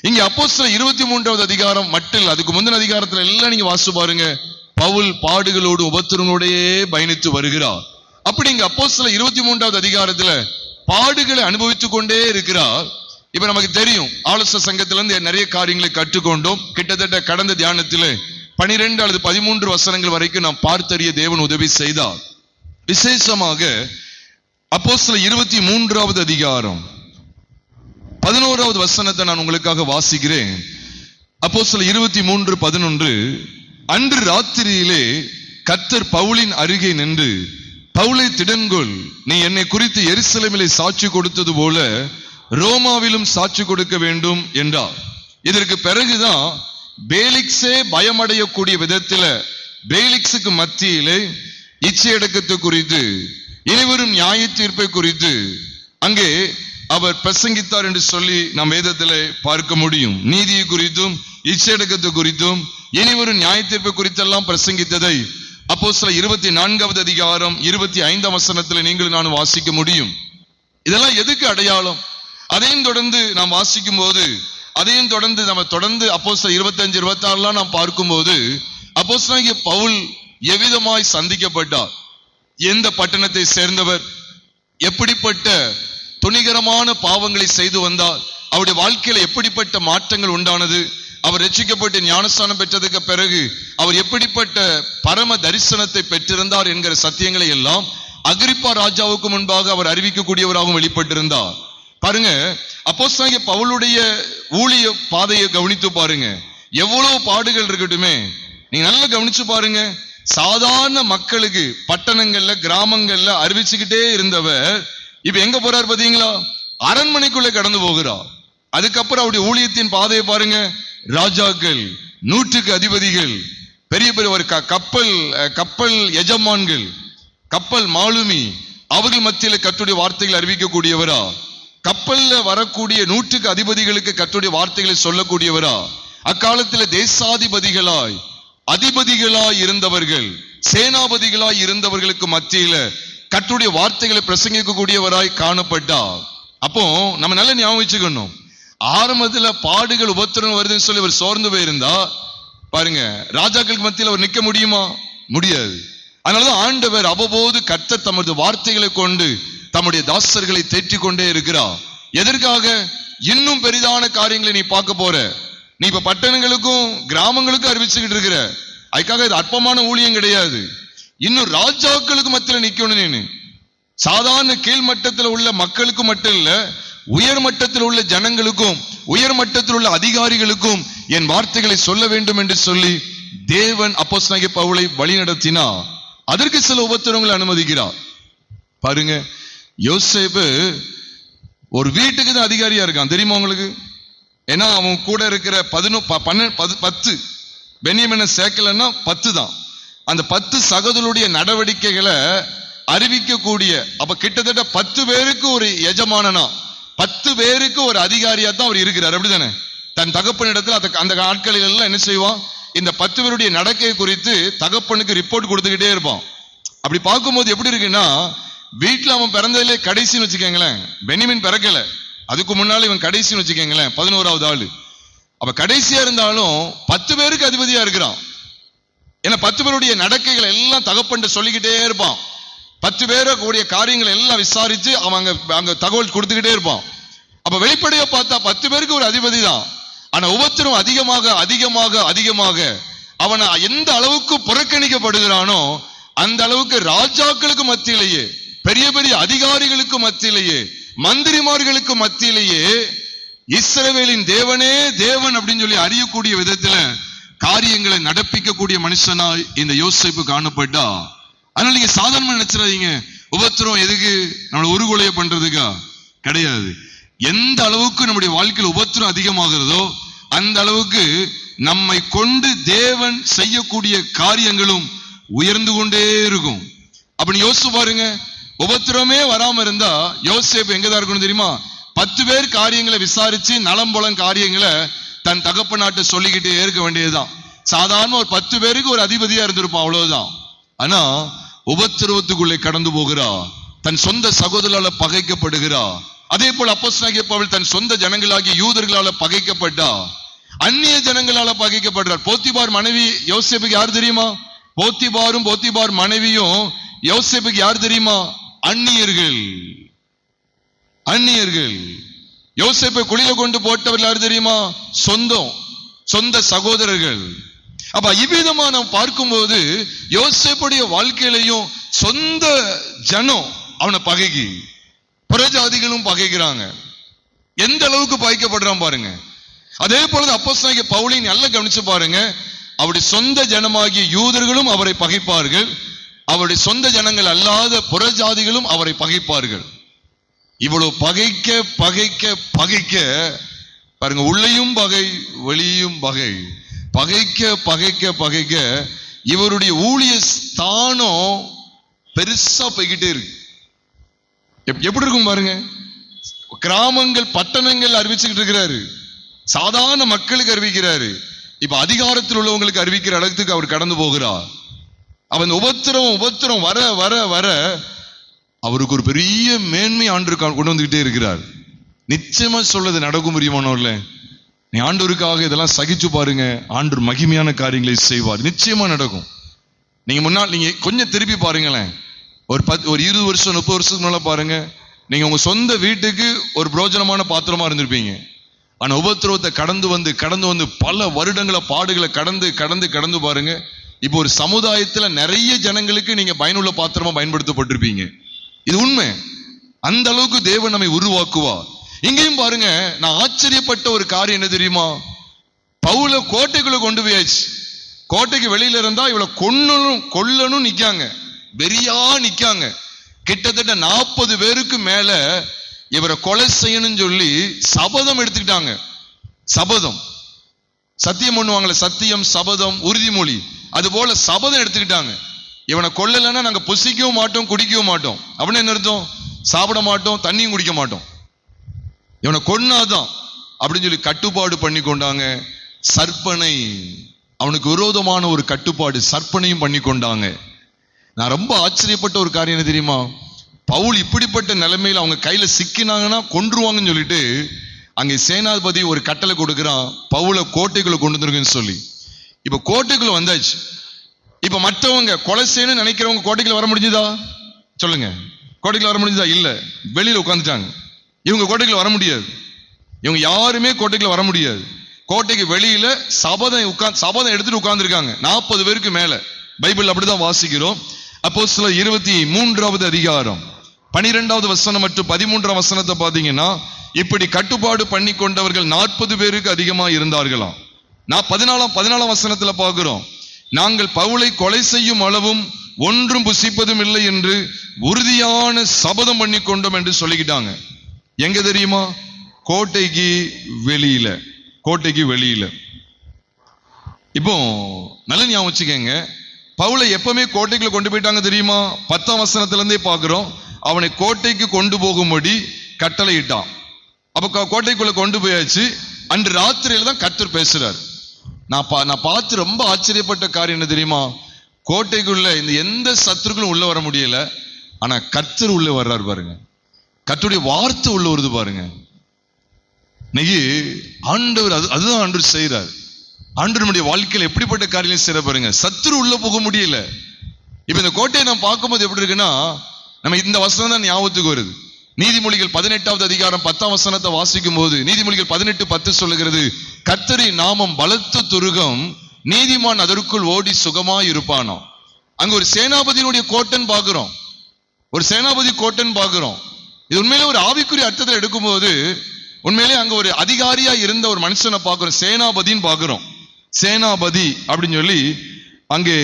இங்க அப்போஸ்தலர் 23வது அதிகாரம் மட்டும், அதுக்கு முந்தின அதிகாரத்துல எல்லாம் நீங்க வாசிச்சு பாருங்க, பவுல் பாடுகளோடு உபத்திரங்களோடையே பயணித்து வருகிறார். அப்படி இங்க அப்போஸ்தலர் 23வது அதிகாரத்துல பாடுகளை அனுபவித்துக் கொண்டே இருக்கிறார். இப்ப நமக்கு தெரியும், ஆலோசனை சங்கத்துல இருந்து நிறைய காரியங்களை கற்றுக்கொண்டோம். கிட்டத்தட்ட கடந்த தியானத்திலே 12 அல்லது 13 வசனங்கள் வரைக்கும் நாம் பார்த்தறிய தேவன் உதவி செய்தார். விசேஷமாக அப்போஸ்தலர் 23வது அதிகாரம் 11வது வசனத்தை நான் உங்களுக்காக வாசிக்கிறேன். அப்போஸ்தலர் 23:11, அன்று ராத்திரியிலே கர்த்தர் பவுலின் அருகே நின்று, பவுலை திடன்கொள், நீ என்னை குறித்து எருசலேமிலே சாட்சி கொடுத்தது போல ரோமாவிலும் சாட்சி கொடுக்க வேண்டும் என்றார். இதற்கு பிறகுதான் பேலிக்ஸே பயமடையக்கூடிய விதத்தில பேலிக்ஸுக்கு மத்தியிலே இச்சையடக்கத்தை குறித்து, இனிவரும் நியாய தீர்ப்பை குறித்து அங்கே அவர் பிரசங்கித்தார் என்று சொல்லி நாம் வேதத்திலே பார்க்க முடியும். நீதியை குறித்தும் இச்சையடக்கத்தை குறித்தும் இனிவரும் நியாய தீர்ப்பை குறித்தெல்லாம் பிரசங்கித்ததை அப்போஸ்தலர் 24வது அதிகாரம் 25ஆம் வசனத்தில் நீங்கள் நான் வாசிக்க முடியும். இதெல்லாம் எதுக்கு அடையாளம்? அதையும் தொடர்ந்து நாம் வாசிக்கும் போது, அதையும் தொடர்ந்து நம்ம அப்போஸ்தலர் 25, 26 நாம் பார்க்கும்போது, அப்போஸ்தலனாகிய பவுல் எவ்விதமாய் சந்திக்கப்பட்டார், எந்த பட்டணத்தை சேர்ந்தவர், எப்படிப்பட்ட துணிகரமான பாவங்களை செய்து வந்தார், அவருடைய வாழ்க்கையில எப்படிப்பட்ட மாற்றங்கள் உண்டானது, அவர் ரட்சிக்கப்பட்டு ஞானஸ்தானம் பெற்றதுக்கு பிறகு அவர் எப்படிப்பட்ட பரம தரிசனத்தை பெற்றிருந்தார் என்கிற சத்தியங்களை எல்லாம் அகிரிப்பா ராஜாவுக்கு முன்பாக அவர் அறிவிக்கக்கூடியவராகவும் வெளிப்பட்டிருந்தார். பாருங்க, அப்போஸ்தலனாகிய பவுலுடைய ஊழிய பாதையை கவனித்து பாருங்க. எவ்வளவு பாடுகள் இருக்கட்டுமே, நீங்க நல்லா கவனிச்சு பாருங்க. சாதாரண மக்களுக்கு பட்டணங்கள்ல கிராமங்கள்ல அறிவிச்சுக்கிட்டே இருந்தவர் இப்ப எங்க போறார் பாத்தீங்களா? அரண்மனைக்குள்ள கடந்து போகிறார். அதுக்கப்புறம் அவருடைய ஊழியத்தின் பாதையை பாருங்க. ராஜாக்கள், நூற்றுக்கு அதிபதிகள், பெரிய பெரிய ஒரு கப்பல் எஜமான்கள், கப்பல் மாலுமி, அவர்கள் மத்தியில் கர்த்தருடைய வார்த்தைகளை அறிவிக்கக்கூடியவரா, கப்பல்ல வரக்கூடிய நூற்றுக்கு அதிபதிகளுக்கு கர்த்தருடைய வார்த்தைகளை சொல்லக்கூடியவரா, அக்காலத்தில் தேசாதிபதிகளாய் அதிபதிகளாய் இருந்தவர்கள், சேனாபதிகளாய் இருந்தவர்களுக்கு மத்தியில கர்த்தருடைய வார்த்தைகளை பிரசங்கிக்கக்கூடியவராய் காணப்பட்டார். அப்போ நம்ம நல்ல ஞாபகம் வச்சுக்கணும், ஆரம்பத்துல பாடுகள் உபத்திரம் வருதுன்னு சொல்லி அவர் சோர்ந்து போயிருந்தா பாருங்க, ராஜாக்களுக்கு மத்தியில் அவர் நிற்க முடியுமா? முடியாது. அதனாலதான் ஆண்டவர் அவ்வப்போது கர்த்தர் தமது வார்த்தைகளை கொண்டு தம்முடைய தாசர்களை தேற்றிக் கொண்டே இருக்கிறார். எதற்காக? இன்னும் பெரிதான காரியங்களை நீ பார்க்க போற, நீ இப்ப பட்டணங்களுக்கும் கிராமங்களுக்கும் அறிவிச்சுக்கிட்டு இருக்கிற, அதுக்காக இது அற்பமான ஊழியம் கிடையாது. இன்னும் ராஜாக்களுக்கு மத்தியில் நிக்கணும். நீ சாதாரண கீழ்மட்டத்தில் உள்ள மக்களுக்கு மட்டும் இல்ல, உயர் மட்டத்தில் உள்ள ஜனங்களுக்கும் உயர் மட்டத்தில் உள்ள அதிகாரிகளுக்கும் என் வார்த்தைகளை சொல்ல வேண்டும் என்று சொல்லி தேவன் அப்போஸ்தலனாகிய பவுலை வழி நடத்தினார். அதற்கு சில உபத்திரவங்களை அனுமதிக்கிறார். பாருங்க, யோசேப்பு ஒரு வீட்டுக்கு தான் அதிகாரியா இருக்கான், தெரியுமா உங்களுக்கு? ஏன்னா அவன் கூட இருக்கிற 10 பென்யமீனை சேர்க்கலன்னா 10 தான். அந்த 10 சகோதரருடைய நடவடிக்கைகளை அறிவிக்கக்கூடிய, அப்ப கிட்டத்தட்ட 10 பேருக்கு ஒரு எஜமானனா, 10 பேருக்கு ஒரு அதிகாரியா தான் அவர் இருக்கிறார். அப்படிதானே? தன் தகப்பனிடத்துல அந்த ஆட்களில் எல்லாம் என்ன செய்வான், இந்த 10 பேருடைய நடக்கை குறித்து தகப்பனுக்கு ரிப்போர்ட் கொடுத்துக்கிட்டே இருப்பான். அப்படி பார்க்கும்போது எப்படி இருக்குன்னா, வீட்டுல அவன் பிறந்ததிலே கடைசின்னு வச்சுக்கோங்களேன், பென்யமீன் பிறக்கல, அதுக்கு முன்னால இவன் கடைசின்னு வச்சுக்கோங்களேன், 11வது ஆளு. அப்ப கடைசியா இருந்தாலும் 10 பேருக்கு அதிபதியா இருக்கிறான். ஏன்னா 10 பேருடைய நடக்கைகளை எல்லாம் தகப்பன் சொல்லிக்கிட்டே இருப்பான். 10 பேரை கூடிய காரியங்களை எல்லாம் விசாரிச்சு அவன் அங்க தகவல் கொடுத்துக்கிட்டே இருப்பான். அப்ப வெளிப்படையா பார்த்தா 10 பேருக்கு ஒரு அதிபதி தான். ஆனா உபத்திரம் அதிகமாக அதிகமாக அதிகமாக அவன் எந்த அளவுக்கு புறக்கணிக்கப்படுகிறானோ அந்த அளவுக்கு ராஜாக்களுக்கு மத்தியிலேயே, பெரிய பெரிய அதிகாரிகளுக்கு மத்தியிலேயே, மந்திரிமார்களுக்கு மத்தியிலேயே இஸ்ரவேலின் தேவனே தேவன் அப்படின்னு சொல்லி அறியக்கூடிய விதத்துல காரியங்களை நடப்பிக்கக்கூடிய மனுஷனாய் இந்த யோசேப்பு காணப்பட்டா. அதனால நீங்க சாதாரணமா நினைச்சிடாதீங்க, உபத்திரம் எதுக்கு, நம்மளை உருகுலைய பண்றதுக்கா? கிடையாது. எந்த அளவுக்கு நம்முடைய வாழ்க்கையில் உபத்திரம் அதிகமாகிறதோ அந்த அளவுக்கு நம்மை கொண்டு தேவன் செய்யக்கூடிய காரியங்களும் உயர்ந்து கொண்டே இருக்கும். அப்படி யோசிச்சு பாருங்க, உபத்திரமே வராம இருந்தா யோசேப்பு எங்கதான் இருக்கணும் தெரியுமா? 10 பேர் காரியங்களை விசாரிச்சு நலம்புலம் காரியங்களை தன் தகப்ப நாட்டை சொல்லிக்கிட்டே இருக்க வேண்டியதுதான். சாதாரண ஒரு 10 பேருக்கு ஒரு அதிபதியா இருந்திருப்பான், அவ்வளவுதான். ஆனா உபத்திரவத்துக்குள்ளே கடந்து போகிறா, தன் சொந்த சகோதரால பகைக்கப்படுகிறா, அதே போல அப்போஸ்தலனாகிய பவுல் தன் சொந்த ஜனங்களாகிய யூதர்களால பகைக்கப்பட்டா, அந்நிய ஜனங்களால பகைக்கப்படுறார். போத்திபார் மனைவி யோசேப்புக்கு யார் தெரியுமா? போத்திபாரும் போத்திபார் மனைவியும் யோசேப்புக்கு யார் தெரியுமா? அந்நியர்கள். அந்நியர்கள். யோசேப்பை குழியில கொண்டு போட்டவர்கள் யார் தெரியுமா? சொந்த சகோதரர்கள். அப்ப இவ்விதமா நாம் பார்க்கும்போது யோசேப்புடைய வாழ்க்கையிலையும் சொந்த ஜனம் அவனை பகைக்கி, புறஜாதிகளும் பகைக்கிறாங்க. எந்த அளவுக்கு பகைக்கப்படுறான் பாருங்க. அதே போல அப்போஸ்தலனாகிய பவுலை நல்லா கவனிச்சு பாருங்க. அவருடைய சொந்த ஜனமாகிய யூதர்களும் அவரை பகைப்பார்கள், அவருடைய சொந்த ஜனங்கள் அல்லாத புறஜாதிகளும் அவரை பகைப்பார்கள். இவ்வளவு பகைக்க பகைக்க பகைக்க பாருங்க, உள்ளேயும் பகை வெளியும் பகை, பகைக்க பகைக்க பகைக்க இவருடைய ஊழிய ஸ்தானம் பெருசா போய்கிட்டே இருக்கு. எப்படி இருக்கும் பாருங்க. கிராமங்கள் பட்டணங்கள் அறிவிச்சுக்கிட்டு இருக்கிறாரு, சாதாரண மக்களுக்கு அறிவிக்கிறாரு. இப்ப அதிகாரத்தில் உள்ளவங்களுக்கு அறிவிக்கிற இடத்துக்கு அவர் கடந்து போகிறார். அவன் உபத்திரம் வர வர வர அவருக்கு ஒரு பெரிய மேன்மை ஆண்டு கொண்டு வந்துகிட்டே இருக்கிறார். நிச்சயமா சொல்றது நடக்கும் முடியுமானோர்ல. நீ ஆண்டவருக்காக இதெல்லாம் சகிச்சு பாருங்க, ஆண்டவர் மகிமையான காரியங்களை செய்வார். நிச்சயமா நடக்கும். நீங்க கொஞ்சம் திருப்பி பாருங்களேன். ஒரு 20 வருஷம் 30 வருஷத்துக்கு முன்னால பாருங்க, நீங்க உங்க சொந்த வீட்டுக்கு ஒரு பிரோஜனமான பாத்திரமா இருந்திருப்பீங்க. ஆனா உபத்திரவத்தை கடந்து வந்து பல வருடங்கள பாடுகளை கடந்து பாருங்க, இப்போ ஒரு சமுதாயத்துல நிறைய ஜனங்களுக்கு நீங்க பயனுள்ள பாத்திரமா பயன்படுத்தப்பட்டிருப்பீங்க. இது உண்மை. அந்த அளவுக்கு தேவன் நம்மை உருவாக்குவார். இங்கேயும் பாருங்க, நான் ஆச்சரியப்பட்ட ஒரு காரியம் என்ன தெரியுமா? பவுல கோட்டைக்குள்ள கொண்டு போயாச்சு. கோட்டைக்கு வெளியில இருந்தா இவளை கொல்லணும் நிக்காங்க, வெறியா நிக்காங்க. கிட்டத்தட்ட 40 பேருக்கு மேல இவரை கொலை செய்யணும்னு சொல்லி சபதம் எடுத்துக்கிட்டாங்க. சபதம், சத்தியம் பண்ணுவாங்களே, சத்தியம் சபதம் உறுதிமொழி, அது போல சபதம் எடுத்துக்கிட்டாங்க. இவனை கொல்லலைன்னா நாங்க புசிக்கவும் மாட்டோம் குடிக்கவும் மாட்டோம். அப்படின்னு என்ன அர்த்தம்? சாப்பிட மாட்டோம், தண்ணியும் குடிக்க மாட்டோம். இவனை கொன்னாதான் அப்படின்னு சொல்லி கட்டுப்பாடு பண்ணி கொண்டாங்க. சற்பனை, அவனுக்கு விரோதமான ஒரு கட்டுப்பாடு, சற்பனையும் பண்ணி கொண்டாங்க. நான் ரொம்ப ஆச்சரியப்பட்ட ஒரு காரியம் என்ன தெரியுமா? பவுல் இப்படிப்பட்ட நிலைமையில் அவங்க கையில சிக்கினாங்கன்னா கொன்றுவாங்கன்னு சொல்லிட்டு அங்கே சேனாதிபதி ஒரு கட்டளை கொடுக்கிறான், பவுலை கோட்டைக்குள்ள கொண்டு வந்துருக்குன்னு சொல்லி. இப்ப கோட்டைக்குள்ள வந்தாச்சு. இப்ப மற்றவங்க கொலை செய்யணும்னு நினைக்கிறவங்க கோட்டைக்குள்ள வர முடிஞ்சுதா? சொல்லுங்க, கோட்டைக்குள்ள வர முடிஞ்சுதா? இல்ல, வெளியில உட்காந்துட்டாங்க. இவங்க கோட்டைக்குள்ள வர முடியாது. இவங்க யாருமே கோட்டைக்குள்ள வர முடியாது. கோட்டைக்கு வெளியில சபதம் எடுத்துட்டு உட்கார்ந்துருக்காங்க 40 பேருக்கு மேல. பைபிள் அப்படிதான் வாசிக்கிறோம். அப்போஸ்தலர் 23வது அதிகாரம் 12வது வசனம் மற்றும் 13ஆம் வசனத்தை பாத்தீங்கன்னா, இப்படி கட்டுப்பாடு பண்ணி கொண்டவர்கள் 40 பேருக்கு அதிகமா இருந்தார்களாம். நான் 14ஆம் வசனத்துல பார்க்கிறோம், நாங்கள் பவுலை கொலை செய்யும் அளவும் ஒன்றும் புசிப்பதும் இல்லை என்று உறுதியான சபதம் பண்ணி கொண்டோம் என்று சொல்லிக்கிட்டாங்க. எங்க தெரியுமா? கோட்டைக்கு வெளியில. கோட்டைக்கு வெளியில. இப்போ நல்ல ஞாபகம் வச்சுக்கங்க, பவுலை எப்பவுமே கோட்டைக்குள்ள கொண்டு போயிட்டாங்க தெரியுமா? 10ஆம் வசனத்துல இருந்தே பார்க்கிறோம், அவனை கோட்டைக்கு கொண்டு போகும்படி கட்டளை இட்டான். அப்ப கோட்டைக்குள்ள கொண்டு போயாச்சு. அன்று ராத்திரியில தான் கர்த்தர் பேசுறார். நான் பார்த்து ரொம்ப ஆச்சரியப்பட்ட காரியம் என்ன தெரியுமா? கோட்டைக்குள்ள இந்த எந்த சத்துருக்களும் உள்ள வர முடியல, ஆனா கர்த்தர் உள்ள வர்றாரு பாருங்க. கர்த்தருடைய வார்த்தை உள்ள வருது பாருங்க. இன்னைக்கு ஆண்டவர் அதுதான் ஆண்டவர் செய்யறாரு. ஆண்டவருடைய வாழ்க்கையில எப்படிப்பட்ட காரியம் செய்யற பாருங்க. சத்துரு உள்ள போக முடியல. இப்ப இந்த கோட்டையை நான் பார்க்கும்போது எப்படி இருக்குன்னா, நம்ம இந்த வசனம் தான் ஞாபகத்துக்கு வருது. நீதிமொழிகள் 18வது அதிகாரம் 10ஆம் வசனத்தை வாசிக்கும் போது நீதிமொழிகள் 18:10 சொல்லுகிறது, கர்த்தரின் நாமம் பலத்த துருகம், நீதிமான் அதற்குள் ஓடி சுகமாய் இருப்பானோ. அங்க ஒரு சேனாபதியினுடைய கோட்டன் பார்க்கிறோம், ஒரு சேனாபதி கோட்டன் பார்க்கிறோம். இது உண்மையிலே ஒரு ஆவிக்குரிய அர்த்தத்தை எடுக்கும்போது உண்மையிலே அங்க ஒரு அதிகாரியா இருந்த ஒரு மனுஷனை பார்க்கிறோம், சேனாபதின்னு பார்க்கிறோம். சேனாபதி அப்படின்னு சொல்லி அங்கே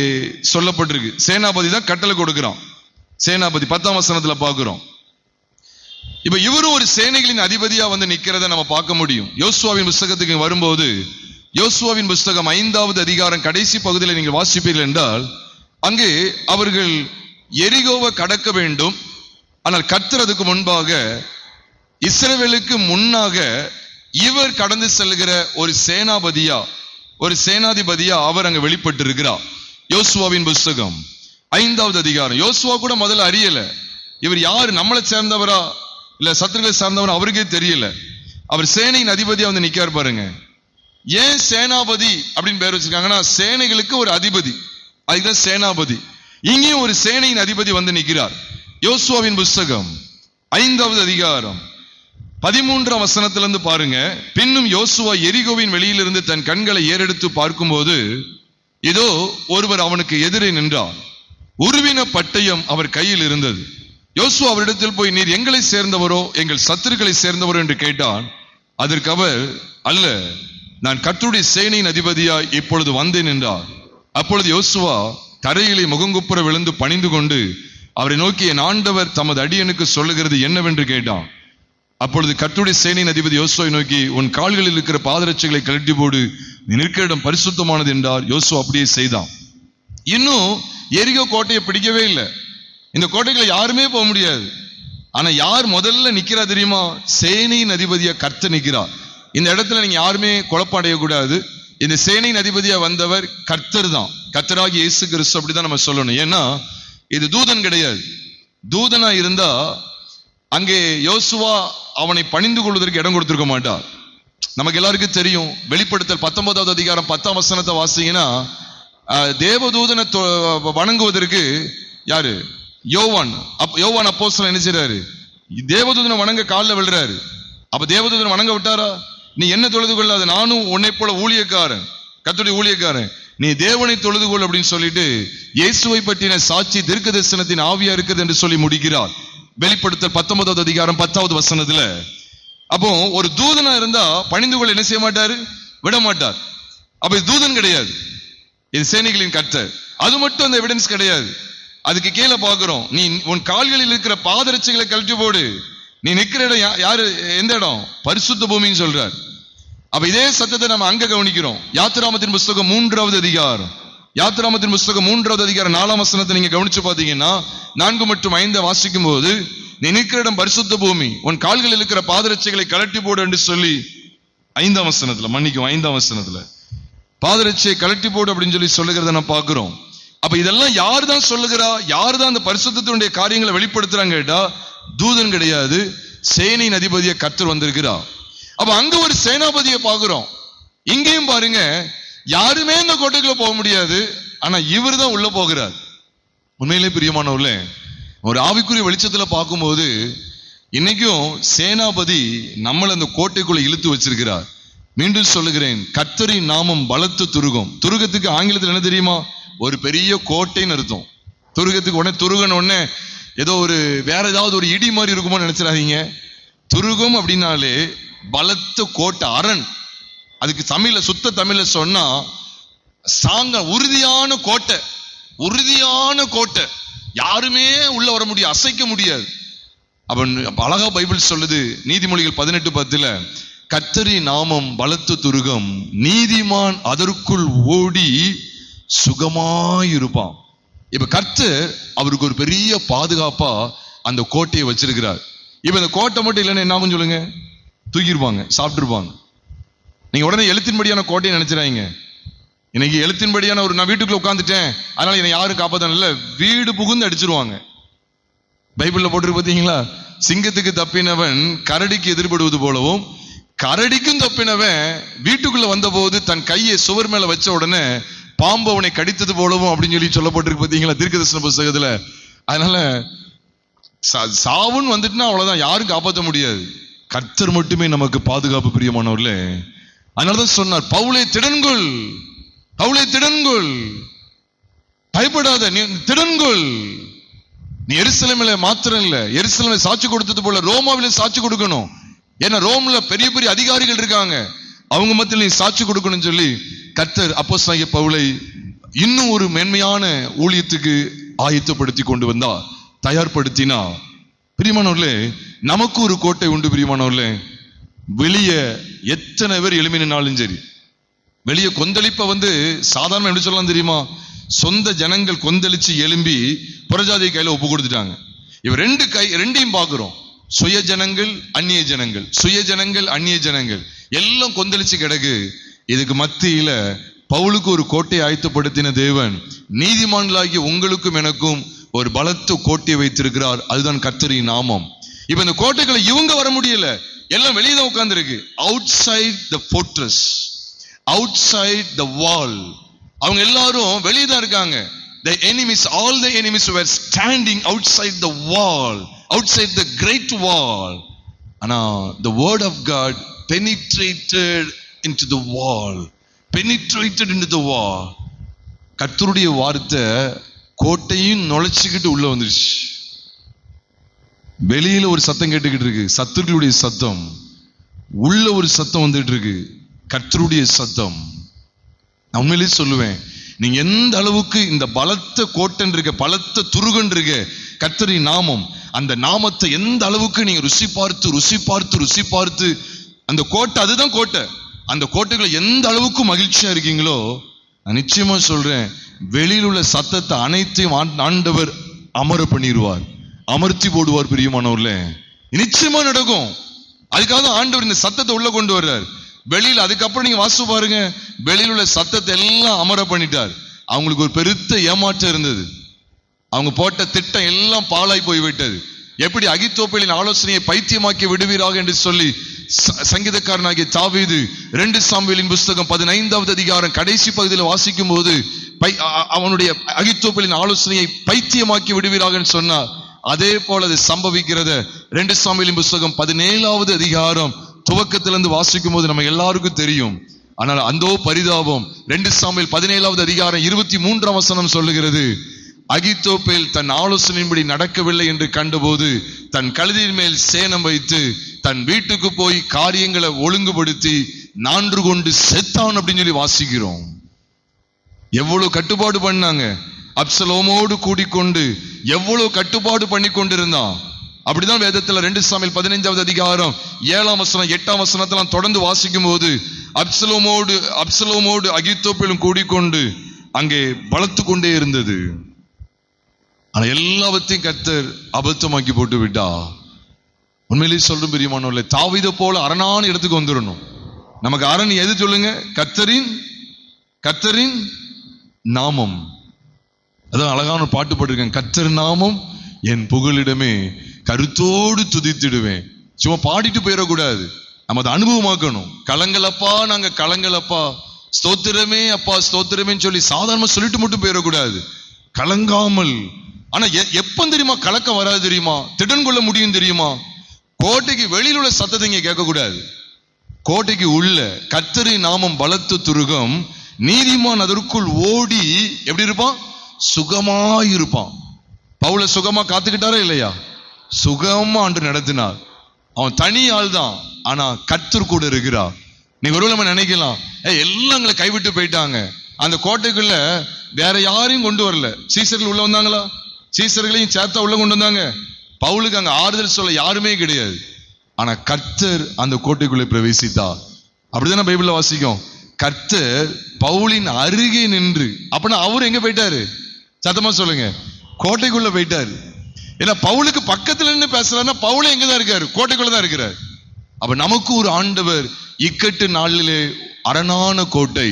சொல்லப்பட்டிருக்கு. சேனாபதி தான் கட்டளை கொடுக்கிறான். சேனாபதி 10ஆம் வசனத்துல பார்க்கிறோம். இப்ப இவரும் ஒரு சேனைகளின் அதிபதியா வந்து நிக்கிறத நம்ம பார்க்க முடியும். யோசுவாவின் புஸ்தகத்துக்கு வரும்போது, யோசுவாவின் புஸ்தகம் 5வது அதிகாரம் கடைசி பகுதியில் நீங்கள் வாசிப்பீர்கள் என்றால், அங்கே அவர்கள் எரிகோவை கடக்க வேண்டும். ஆனால் கர்த்தர் அதுக்கு முன்பாக, இஸ்ரவேலுக்கு முன்னாக இவர் கடந்து செல்கிற ஒரு சேனாபதியா, ஒரு சேனாதிபதியா அவர் அங்க வெளிப்பட்டு இருக்கிறார். யோசுவாவின் புஸ்தகம் 5வது அதிகாரம். யோசுவா கூட முதல்ல அறியல இவர் யாரு, நம்மளை சேர்ந்தவரா இல்ல சத்துருக்களை சார்ந்தவர் அவருக்கே தெரியல. அவர் சேனையின் அதிபதியா வந்து நிக்கார் பாருங்க. ஏன் சேனாபதி அப்படின்னு பேர் வச்சிருக்காங்கன்னா சேனைகளுக்கு ஒரு அதிபதி, அதுதான் சேனாபதி. இங்கேயும் ஒரு சேனையின் அதிபதி வந்து நிற்கிறார். யோசுவாவின் புஸ்தகம் 5வது அதிகாரம் 13ஆம் வசனத்திலிருந்து பாருங்க. பின்னும் யோசுவா எரிகோவின் வெளியிலிருந்து தன் கண்களை ஏறெடுத்து பார்க்கும்போது இதோ ஒருவர் அவனுக்கு எதிரே நின்றார். உருவின பட்டயம் அவர் கையில் இருந்தது. யோசுவா அவரிடத்தில் போய், நீர் எங்களை சேர்ந்தவரோ எங்கள் சத்துருக்களை சேர்ந்தவரோ என்று கேட்டான். அதற்கு அவர், அல்ல, நான் கர்த்தருடைய சேனையின் அதிபதியாய் இப்பொழுது வந்தேன் என்றார். அப்பொழுது யோசுவா தரையிலே முகங்குப்புற விழுந்து பணிந்து கொண்டு அவரை நோக்கி, என் ஆண்டவர் தமது அடியனுக்கு சொல்லுகிறது என்னவென்று கேட்டான். அப்பொழுது கர்த்தருடைய சேனையின் அதிபதி யோசுவாவை நோக்கி, உன் கால்களில் இருக்கிற பாதரட்சைகளை கழட்டி போடு, நீ நிற்கிற இடம் பரிசுத்தமானது என்றார். யோசுவா அப்படியே செய்தான். இன்னும் எரிகோ கோட்டையை பிடிக்கவே இல்லை. இந்த கோட்டைகளை யாருமே போக முடியாது. ஆனா யார் முதல்ல நிக்கிறா தெரியுமா? சேனையின் அதிபதியா கர்த்தர் நிற்கிறார். இந்த இடத்துல நீங்க யாருமே குழப்படையக்கூடாது. இந்த சேனையின் அதிபதியா வந்தவர் கர்த்தர் தான், கர்த்தராகி இயேசு கிறிஸ்து. அப்படிதான் நம்ம சொல்லணும். ஏன்னா இது தூதன் கிடையாது. தூதனா இருந்தா அங்கே யோசுவா அவனை பணிந்து கொள்வதற்கு இடம் கொடுத்திருக்க மாட்டார். நமக்கு எல்லாருக்கும் தெரியும். வெளிப்படுத்தல் 19வது அதிகாரம் 10ஆம் வசனத்தை வாசிங்கன்னா, தேவதூதனை வணங்குவதற்கு யாரு? யோவான் அப்போஸ்தலன் என்ன செய்றாரு? தேவதூதனை வணங்க காலில் விழுறாரு. அப்ப தேவதூதனை வணங்க விட்டாரா? நீ என்ன தொழுது கொள்ளாத, நானும் உன்னை போல ஊழியக்காரன், கர்த்தருடைய ஊழியக்காரன், நீ தேவனை தொழுது கொள் அப்படின்னு சொல்லிட்டு இயேசுவை பற்றின சாட்சி தீர்க்க தரிசனத்தின் ஆவியா இருக்குது என்று சொல்லி முடிக்கிறார். வெளிப்படுத்தல் 19வது அதிகாரம் 10வது வசனத்துல. அப்போ ஒரு தூதனா இருந்தா பணிந்து கொள்ள என்ன செய்ய மாட்டாரு? விட மாட்டார். அப்ப இது தூதன் கிடையாது, இது சேனைகளின் கர்த்தர். அது மட்டும் அந்த எவிடன்ஸ் கிடையாது. அதுக்கு கீழே பார்க்கிறோம், நீ உன் கால்களில் இருக்கிற பாதரட்சைகளை கழட்டி போடு, நீ நிற்கிற இடம் யாரு? எந்த இடம்? பரிசுத்த பூமின்னு சொல்றார். அப்ப இதே சத்தத்தை நம்ம அங்க கவனிக்கிறோம். யாத்திராமத்தின் புஸ்தகம் 3வது அதிகாரம், யாத்திராமத்தின் புஸ்தகம் 3வது அதிகாரம் 4ஆம் வசனத்தை நீங்க கவனிச்சு பாத்தீங்கன்னா 4 மற்றும் 5 வாசிக்கும் போது, நீ நிற்கிற இடம் பரிசுத்த பூமி, உன் கால்களில் இருக்கிற பாதரட்சைகளை கழட்டி போடு என்று சொல்லி 5ஆம் வசனத்துல, மன்னிக்கும் 5ஆம் வசனத்துல பாதரட்சையை கழட்டி போடு அப்படின்னு சொல்லி சொல்லுகிறத நம்ம பார்க்கிறோம். அப்ப இதெல்லாம் யாரு தான் சொல்லுகிறா? யாரு தான் அந்த பரிசுத்தத்தினுடைய காரியங்களை வெளிப்படுத்துறாங்க கேட்டா தூதன் கிடையாது, சேனையின் அதிபதியை கர்த்தர் வந்திருக்கிறா. அப்ப அங்க ஒரு சேனாபதியை பார்க்கிறோம். இங்கேயும் பாருங்க, யாருமே இந்த கோட்டைக்குள்ள போக முடியாது. ஆனா இவர் தான் உள்ள போகிறார். உண்மையிலே பிரியமானவர்களே, ஒரு ஆவிக்குரிய வெளிச்சத்துல பார்க்கும்போது இன்னைக்கும் சேனாபதி நம்மளை அந்த கோட்டைக்குள்ள இழுத்து வச்சிருக்கிறார். மீண்டும் சொல்லுகிறேன், கர்த்தரின் நாமம் பலத்த துருகம். துருகத்துக்கு ஆங்கிலத்தில் என்ன தெரியுமா? ஒரு பெரிய கோட்டைன்னு அர்த்தம். துருகத்துக்கு உடனே துருகன் உடனே ஏதோ ஒரு வேற ஏதாவது ஒரு இடி மாதிரி இருக்குமோ நினைச்சிடாதீங்க. துருகம் அப்படின்னாலே பலத்த கோட்டை, அரண். அதுக்கு தமிழ்ல, சுத்த தமிழ்ல சொன்னா சாங்க, உறுதியான கோட்டை. உறுதியான கோட்டை, யாருமே உள்ள வர முடியாது, அசைக்க முடியாது. அப்ப அழகா பைபிள் சொல்லுது, நீதிமொழிகள் 18:10, கர்த்தரின் நாமம் பலத்த துருகம், நீதிமான் அதற்குள் ஓடி சுகமாயிருப்பான். இப்ப கர்த்தர் அவருக்கு ஒரு பெரிய பாதுகாப்பா அந்த கோட்டையை வச்சிருக்கிறார். இப்ப இந்த கோட்டை மட்டும் இல்லைன்னா என்ன ஆகும் சொல்லுங்க? தூக்கிருப்பாங்க, சாப்பிட்டுருப்பாங்க. நீங்க உடனே எழுத்தின்படியான கோட்டையை நினைச்சிடாங்க. இன்னைக்கு எழுத்தின்படியான ஒரு, நான் வீட்டுக்குள்ள உட்காந்துட்டேன் அதனால என்னை யாரும் காப்பாத்தணும் இல்ல, வீடு புகுந்து அடிச்சிருவாங்க. பைபிள்ல போட்டு பாத்தீங்களா? சிங்கத்துக்கு தப்பினவன் கரடிக்கு எதிர்படுவது போலவும், கரடிக்கும் தப்பினவன் வீட்டுக்குள்ள வந்த போது தன் கையை சுவர் மேல வச்ச உடனே பாம்பு அவனை கடித்தது போலவும் அப்படின்னு சொல்லி சொல்லப்பட்டிருக்கு பாத்தீங்களா தீர்க்கதரிசன புஸ்தகத்துல. அதனால சாவுன்னு வந்துட்டுனா அவ்வளவுதான், யாரும் காப்பாற்ற முடியாது. கர்த்தர் மட்டுமே நமக்கு பாதுகாப்பு, பிரியமானவர்களே. அதனாலதான் சொன்னார், பவுலே திடன்கொள், பவுலே திடன்கொள், பயப்படாத, நீ திடன்கொள். நீ எருசலேமில மாத்திரம் இல்ல, எருசலேமில சாட்சி கொடுத்தது போல ரோமாவில சாட்சி கொடுக்கணும். ஏன்னா ரோம்ல பெரிய பெரிய அதிகாரிகள் இருக்காங்க, அவங்க மத்தியில் நீ சாட்சி கொடுக்கணும்னு சொல்லி கர்த்தர் அப்போஸ்தலனாகிய பவுலை இன்னும் ஒரு மேன்மையான ஊழியத்துக்கு ஆயத்தப்படுத்தி கொண்டு வந்தா, தயார்படுத்தினா. பிரியமானவர்களே, நமக்கு ஒரு கோட்டை உண்டு. பிரியமானவர்களே, வெளியே எத்தனை பேர் எழுப்பினாலும் சரி, வெளியே கொந்தளிப்ப சாதாரண எப்படி சொல்லலாம் தெரியுமா? சொந்த ஜனங்கள் கொந்தளிச்சு எழும்பி புறஜாதி கையில ஒப்பு கொடுத்துட்டாங்க. இவ ரெண்டையும் பார்க்கிறோம். சுய ஜனங்கள், அந்நிய ஜனங்கள், சுய ஜனங்கள், அந்நிய ஜனங்கள் எல்லாம் கொந்தளிச்சு கிடக்கு. இதுக்கு மத்தியில பவுலுக்கு ஒரு கோட்டை ஆயத்தப்படுத்தின தேவன் நீதிமான்களாகிய உங்களுக்கும் எனக்கும் ஒரு பலத்த கோட்டையை வைத்திருக்கிறார். அதுதான் கர்த்தரின் நாமம். இப்ப இந்த கோட்டைக்குள்ள இவங்க வர முடியல, எல்லாம் வெளியே தான் உட்கார்ந்து இருக்கு. Outside the fortress, outside the wall. அவங்க எல்லாரும் வெளியே தான் இருக்காங்க. The enemies, all the enemies were standing outside the wall, outside the great wall. ஆனா the word of God penetrated into the wall, penetrated into the wall. கர்த்தருடைய வார்த்தை கோட்டையும் நுழைச்சுக்கிட்டு உள்ள வந்துருச்சு. வெளியில ஒரு சத்தம் கேட்டுக்கிட்டு இருக்கு, சத்துருக்களுடைய சத்தம். உள்ள ஒரு சத்தம் வந்துட்டு இருக்கு, கர்த்தருடைய சத்தம். நான் உண்மையிலேயே சொல்லுவேன், நீங்க எந்த அளவுக்கு இந்த பலத்த கோட்டன் இருக்க, பலத்த துருகன் இருக்க கர்த்தரின் நாமம், அந்த நாமத்தை எந்த அளவுக்கு நீங்க ருசி பார்த்து ருசி பார்த்து ருசி பார்த்து, அந்த கோட்டை அதுதான் கோட்டை, அந்த கோட்டைகளை எந்த அளவுக்கு மகிழ்ச்சியா இருக்கீங்களோ, நான் நிச்சயமா சொல்றேன், வெளியில் உள்ள சத்தத்தை அனைத்தையும் ஆண்டவர் அமர பண்ணிடுவார், அமர்த்தி போடுவார். பிரியமானவர்களே, நிச்சயமா நடக்கும். அதுக்காக ஆண்டவர் இந்த சத்தத்தை உள்ள கொண்டு வர்றார். வெளியில் அதுக்கப்புறம் நீங்க வாசி பாருங்க, வெளியில் உள்ள சத்தத்தை எல்லாம் அமர பண்ணிட்டார். அவங்களுக்கு ஒரு பெருத்த ஏமாற்றம் இருந்தது. அவங்க போட்ட திட்டம் எல்லாம் பாழாய் போய்விட்டது. எப்படி அகித்தோப்பேலின் ஆலோசனையை பைத்தியமாக்கி விடுவீராக என்று சொல்லி சங்கீதக்காரனாகிய தாவீது 2 சாமுவேலின் புஸ்தகம் 15வது அதிகாரம் கடைசி பகுதியில் வாசிக்கும் போது அவனுடைய அகித்தோப்பேலின் ஆலோசனையை பைத்தியமாக்கி விடுவீராக சொன்னார். அதே போல அது சம்பவிக்கிறது. 2 சாமுவேலின் புஸ்தகம் 17வது அதிகாரம் துவக்கத்திலிருந்து வாசிக்கும் போது நம்ம எல்லாருக்கும் தெரியும். ஆனால் அந்தோ பரிதாபம், 2 சாமுவேல் 17வது அதிகாரம் 23ஆம் வசனம் சொல்லுகிறது, அகித்தோப்பேல் தன் ஆலோசனையின்படி நடக்கவில்லை என்று கண்டபோது தன் கழுதியின் மேல் சேணம் வைத்து தன் வீட்டுக்கு போய் காரியங்களை ஒழுங்குபடுத்தி 4 கொண்டு செத்தான் அப்படின்னு சொல்லி வாசிக்கிறோம். எவ்வளவு கட்டுப்பாடு பண்ணாங்க, அப்சலோமோடு கூடிக்கொண்டு எவ்வளவு கட்டுப்பாடு பண்ணி கொண்டிருந்தான். அப்படிதான் வேதத்துல 2 சாமுவேல் 15வது அதிகாரம் 7ஆம் வசனம் 8ஆம் வசனத்தெல்லாம் தொடர்ந்து வாசிக்கும் போது அப்சலோமோடு அகித்தோப்பேலும் கூடிக்கொண்டு அங்கே பலத்து கொண்டே இருந்தது. ஆனா எல்லாவற்றையும் கர்த்தர் அபத்தமாக்கி போட்டு விட்டா. உண்மையிலேயே சொல்றோம் பிரியமானவர்களே, தாவீதை போல அரணான இடத்துக்கு வந்துடணும். நமக்கு அரண் எது சொல்லுங்க? கர்த்தரின் நாமம். அதான் அழகான பாட்டு போட்டிருக்கேன், கர்த்தர் நாமம் என் புகலிடமே, கருத்தோடு துதித்திடுவேன். சும்மா பாடிட்டு போயிடக்கூடாது, நம்ம அதை அனுபவமாக்கணும். கலங்களப்பா, நாங்க கலங்களப்பா, ஸ்தோத்திரமே அப்பா ஸ்தோத்திரமேன்னு சொல்லி சாதாரணமா சொல்லிட்டு மட்டும் போயிடக்கூடாது, கலங்காமல். ஆனா எப்ப தெரியுமா கலக்கம் வராது தெரியுமா, திடன் கொள்ள முடியும் தெரியுமா? கோட்டைக்கு வெளியில் உள்ள சத்தத்தை இங்க கேட்க கூடாது. கோட்டைக்கு உள்ள கர்த்தரின் நாமம் பலத்து துருகம், நீதிமான் அதற்குள் ஓடி எப்படி இருப்பான்? சுகமாயிருப்பான். பவுல சுகமா காத்துக்கிட்டாரா இல்லையா? சுகமா ஆண்டு நடத்தினார். அவன் தனி ஆள் தான், ஆனா கர்த்தர் கூட இருக்கிறார். நீங்க ஒருவேளை நம்ம நினைக்கலாம், எல்லாம் எங்களை கைவிட்டு போயிட்டாங்க, அந்த கோட்டைக்குள்ள வேற யாரையும் கொண்டு வரல, சீசர்கள் உள்ள வந்தாங்களா? சீசர்களையும் சேர்த்தா உள்ள கொண்டு வந்தாங்க. பவுலுக்கு அங்க ஆறுதல் சொல்ல யாருமே கிடையாது. ஆனா கர்த்தர் அந்த கோட்டைக்குள்ளே பிரவேசித்தார். அப்படிதானே பைபிள்ல வாசிக்கும். கர்த்தர் பவுலின் அருகே நின்று, அப்படின்னா அவரு எங்க போயிட்டாரு? சத்தமா சொல்லுங்க, கோட்டைக்குள்ள போயிட்டாரு. ஏன்னா பவுலுக்கு பக்கத்துல நின்று பேசலாம்னா பவுலே எங்கதான் இருக்காரு? கோட்டைக்குள்ளதான் இருக்கிறார். அப்ப நமக்கு ஒரு ஆண்டவர் இக்கட்டு நாளிலே அரணான கோட்டை.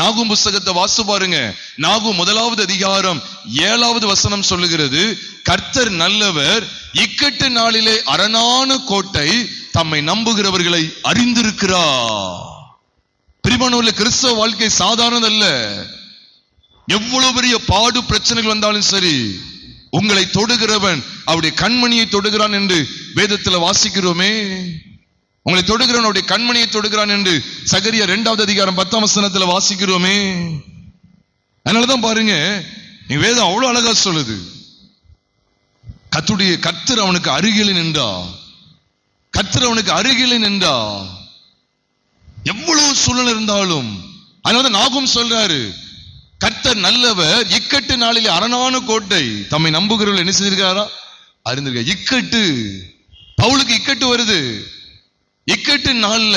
நாகும் புஸ்தகத்தை வாசி பாருங்க. நாகும் 1வது அதிகாரம் 7வது வசனம் சொல்லுகிறது, கர்த்தர் நல்லவர், இக்கட்டு நாளிலே அரணான கோட்டை, தம்மை நம்புகிறவர்களை அறிந்திருக்கிறார். பிரியமானவர்களே, கிறிஸ்தவ வாழ்க்கை சாதாரண அல்ல. எவ்வளவு பெரிய பாடு பிரச்சனைகள் வந்தாலும் சரி, உங்களை தொடுகிறவன் அவருடைய கண்மணியை தொடுகிறான் என்று வேதத்துல வாசிக்கிறோமே. உங்களை தொடுகிறவன் அவருடைய கண்மணியை தொடுகிறான் என்று சகரியா 2வது அதிகாரம் 10ஆம் வசனத்துல வாசிக்கிறோமே. அதனாலதான் பாருங்க, நீ வேதம் அவ்வளவு அழகா சொல்லுது, கர்த்தர் அவனுக்கு அருகில் நின்றா, கர்த்தர் அவனுக்கு அருகில் நின்றா. எவ்வளவு சூழல் இருந்தாலும். அதனால நாகும் சொல்றாரு, கர்த்தர் நல்லவர், இக்கட்டு நாளிலே அரணான கோட்டை, தம்மை நம்புகிறவர்கள் என்ன செய்திருக்காரா? அறிந்திருக்க. இக்கட்டு, பவுலுக்கு இக்கட்டு வருது. இக்கட்டு நாள்ல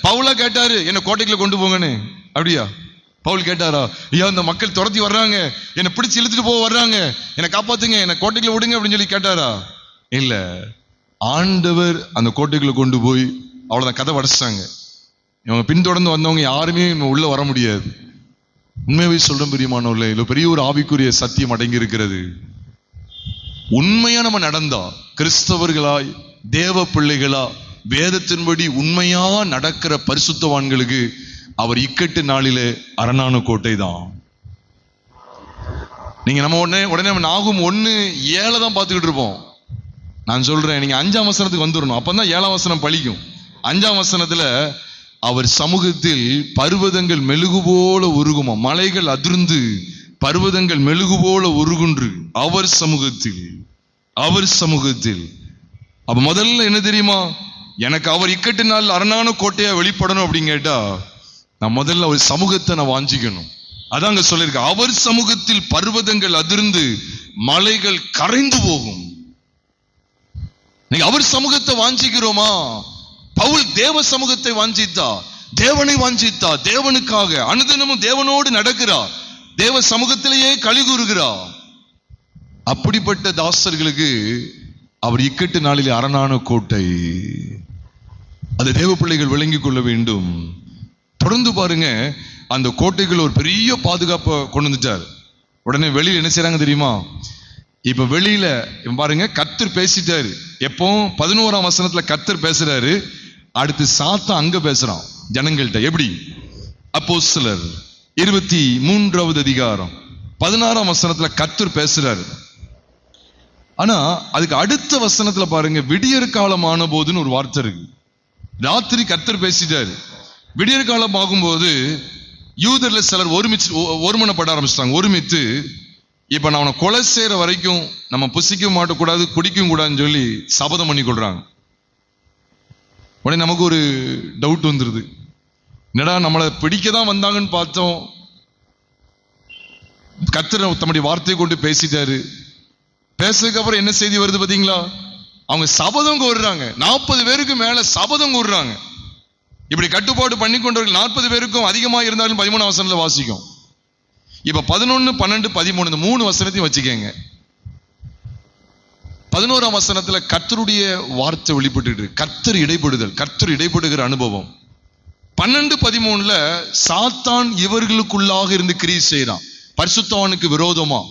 பவுலா கேட்டாரு, என்ன கோட்டைக்குள்ள கொண்டு போங்கன்னு. அப்படியா? பவுல் கேட்டாரா? ஐயா, இந்த மக்கள் துரத்தி வர்றாங்க, என்னை பிடிச்சு இழுத்துட்டு போக வர்றாங்க, என்னை காப்பாத்துங்க, என்னை கோட்டைக்குள்ள விடுங்க அப்படின்னு சொல்லி கேட்டாரா? இல்ல, ஆண்டவர் அந்த கோட்டைக்குள்ள கொண்டு போய் அவ்வளவுதான், கதை வடைச்சிட்டாங்க. இவங்க பின்தொடர்ந்து வந்தவங்க யாருமே உள்ள வர முடியாது. உண்மையாவே சொல்றேன் பிரியமானவர்களே, இதுல பெரிய ஒரு ஆவிக்குரிய சத்தியம் அடங்கி இருக்கிறது. உண்மையா நம்ம நடந்தா, கிறிஸ்தவர்களாய் தேவ பிள்ளைகளா, வேதத்தின்படி உண்மையா நடக்கிற பரிசுத்தவான்களுக்கு அவர் இக்கட்டு நாளிலே அரணான கோட்டை தான். நீங்க நம்ம உடனே நாகும் 1:7 தான் பார்த்துக்கிட்டு இருப்போம். நான் சொல்றேன், நீங்க 5ஆம் வசனத்துக்கு வந்துடணும். அப்பதான் 7ஆம் வசனம் பலிக்கும். 5ஆம் வசனத்துல அவர் சமூகத்தில் பர்வதங்கள் மெழுகு போல உருகுமா, மலைகள் அதிர்ந்து பர்வதங்கள் மெழுகு போல உருகுன்று அவர் சமூகத்தில். அப்ப முதல்ல என்ன தெரியுமா, எனக்கு அவர் இக்கட்டு நாள் அரணான கோட்டையா வெளிப்படணும் அப்படின்னு கேட்டா, நான் முதல்ல அவர் சமூகத்தை நான் வாஞ்சிக்கணும். அதான் அங்க சொல்லியிருக்க, அவர் சமூகத்தில் பர்வதங்கள் அதிர்ந்து மலைகள் கரைந்து போகும். நீங்க அவர் சமூகத்தை வாஞ்சிக்கிறோமா? பவுல் தேவ சமூகத்தை வாஞ்சித்தா, தேவனை வாஞ்சித்தா, தேவனுக்காக அனுதினமும் தேவனோடு நடக்கிறார், தேவ சமூகத்திலேயே களி கூறுகிறார். அப்படிப்பட்ட தாசர்களுக்கு அவர் இக்கட்டு நாளில் அரணான கோட்டை. அதை தேவ பிள்ளைகள் விளங்கிக் கொள்ள வேண்டும். தொடர்ந்து பாருங்க, அந்த கோட்டைக்குள்ள ஒரு பெரிய பாதுகாப்பை கொண்டு வந்துட்டார். உடனே வெளியில என்ன செய்றாங்க தெரியுமா? இப்ப வெளியில பாருங்க, கர்த்தர் பேசிட்டாரு. எப்போ 11ஆம் வசனத்துல கர்த்தர் பேசுறாரு, அடுத்து சாத்தான் அங்க பேசுறான் ஜனங்கள்கிட்ட. எப்படி? அப்போஸ்தலர் 23வது அதிகாரம் 16ஆம் வசனத்துல கர்த்தர் பேசுறாரு. ஆனா அதுக்கு அடுத்த வசனத்துல பாருங்க, விடியற் காலம் ஆன போதுன்னு ஒரு வார்த்தை இருக்கு. ராத்திரி கர்த்தர் பேசிட்டாரு. விடியற் காலம் ஆகும்போது யூதர்ல சிலர் ஒருமனப்பட ஆரம்பிச்சிட்டாங்க. ஒருமித்து, இப்ப நான் அவனை கொலை செய்யற வரைக்கும் நம்ம புசிக்க மாட்டக்கூடாது, குடிக்கவும் கூடாதுன்னு சொல்லி சபதம் பண்ணி கொள்றாங்க. உடனே நமக்கு ஒரு டவுட் வந்துருது, என்னடா நம்மளை பிடிக்கதான் வந்தாங்கன்னு பார்த்தோம், கர்த்தர் தம்முடைய வார்த்தையை கொண்டு பேசிட்டாரு. பேசுறதுக்கு அப்புறம் என்ன செய்தி வருது பாத்தீங்களா? அவங்க சபதம் கூறுறாங்க. 40 பேருக்கு மேல சபதம் கூறுறாங்க. இப்படி கட்டுப்பாடு பண்ணி கொண்டவர்கள் 40 பேருக்கும் அதிகமாக இருந்தாலும் 13ஆம் வசனத்துல வாசிக்கும். இப்ப 11, 12, 13 இந்த 3 வசனத்தையும் வச்சுக்கங்க. 11ஆம் வசனத்துல கர்த்தருடைய வார்த்தை வெளிப்பட்டு, கர்த்தர் இடைப்படுதல், கர்த்தர் இடைப்படுகிற அனுபவம். 12, 13ல சாத்தான் இவர்களுக்குள்ளாக இருந்து கிரியை செய்யறான். பரிசுத்தவானுக்கு விரோதமா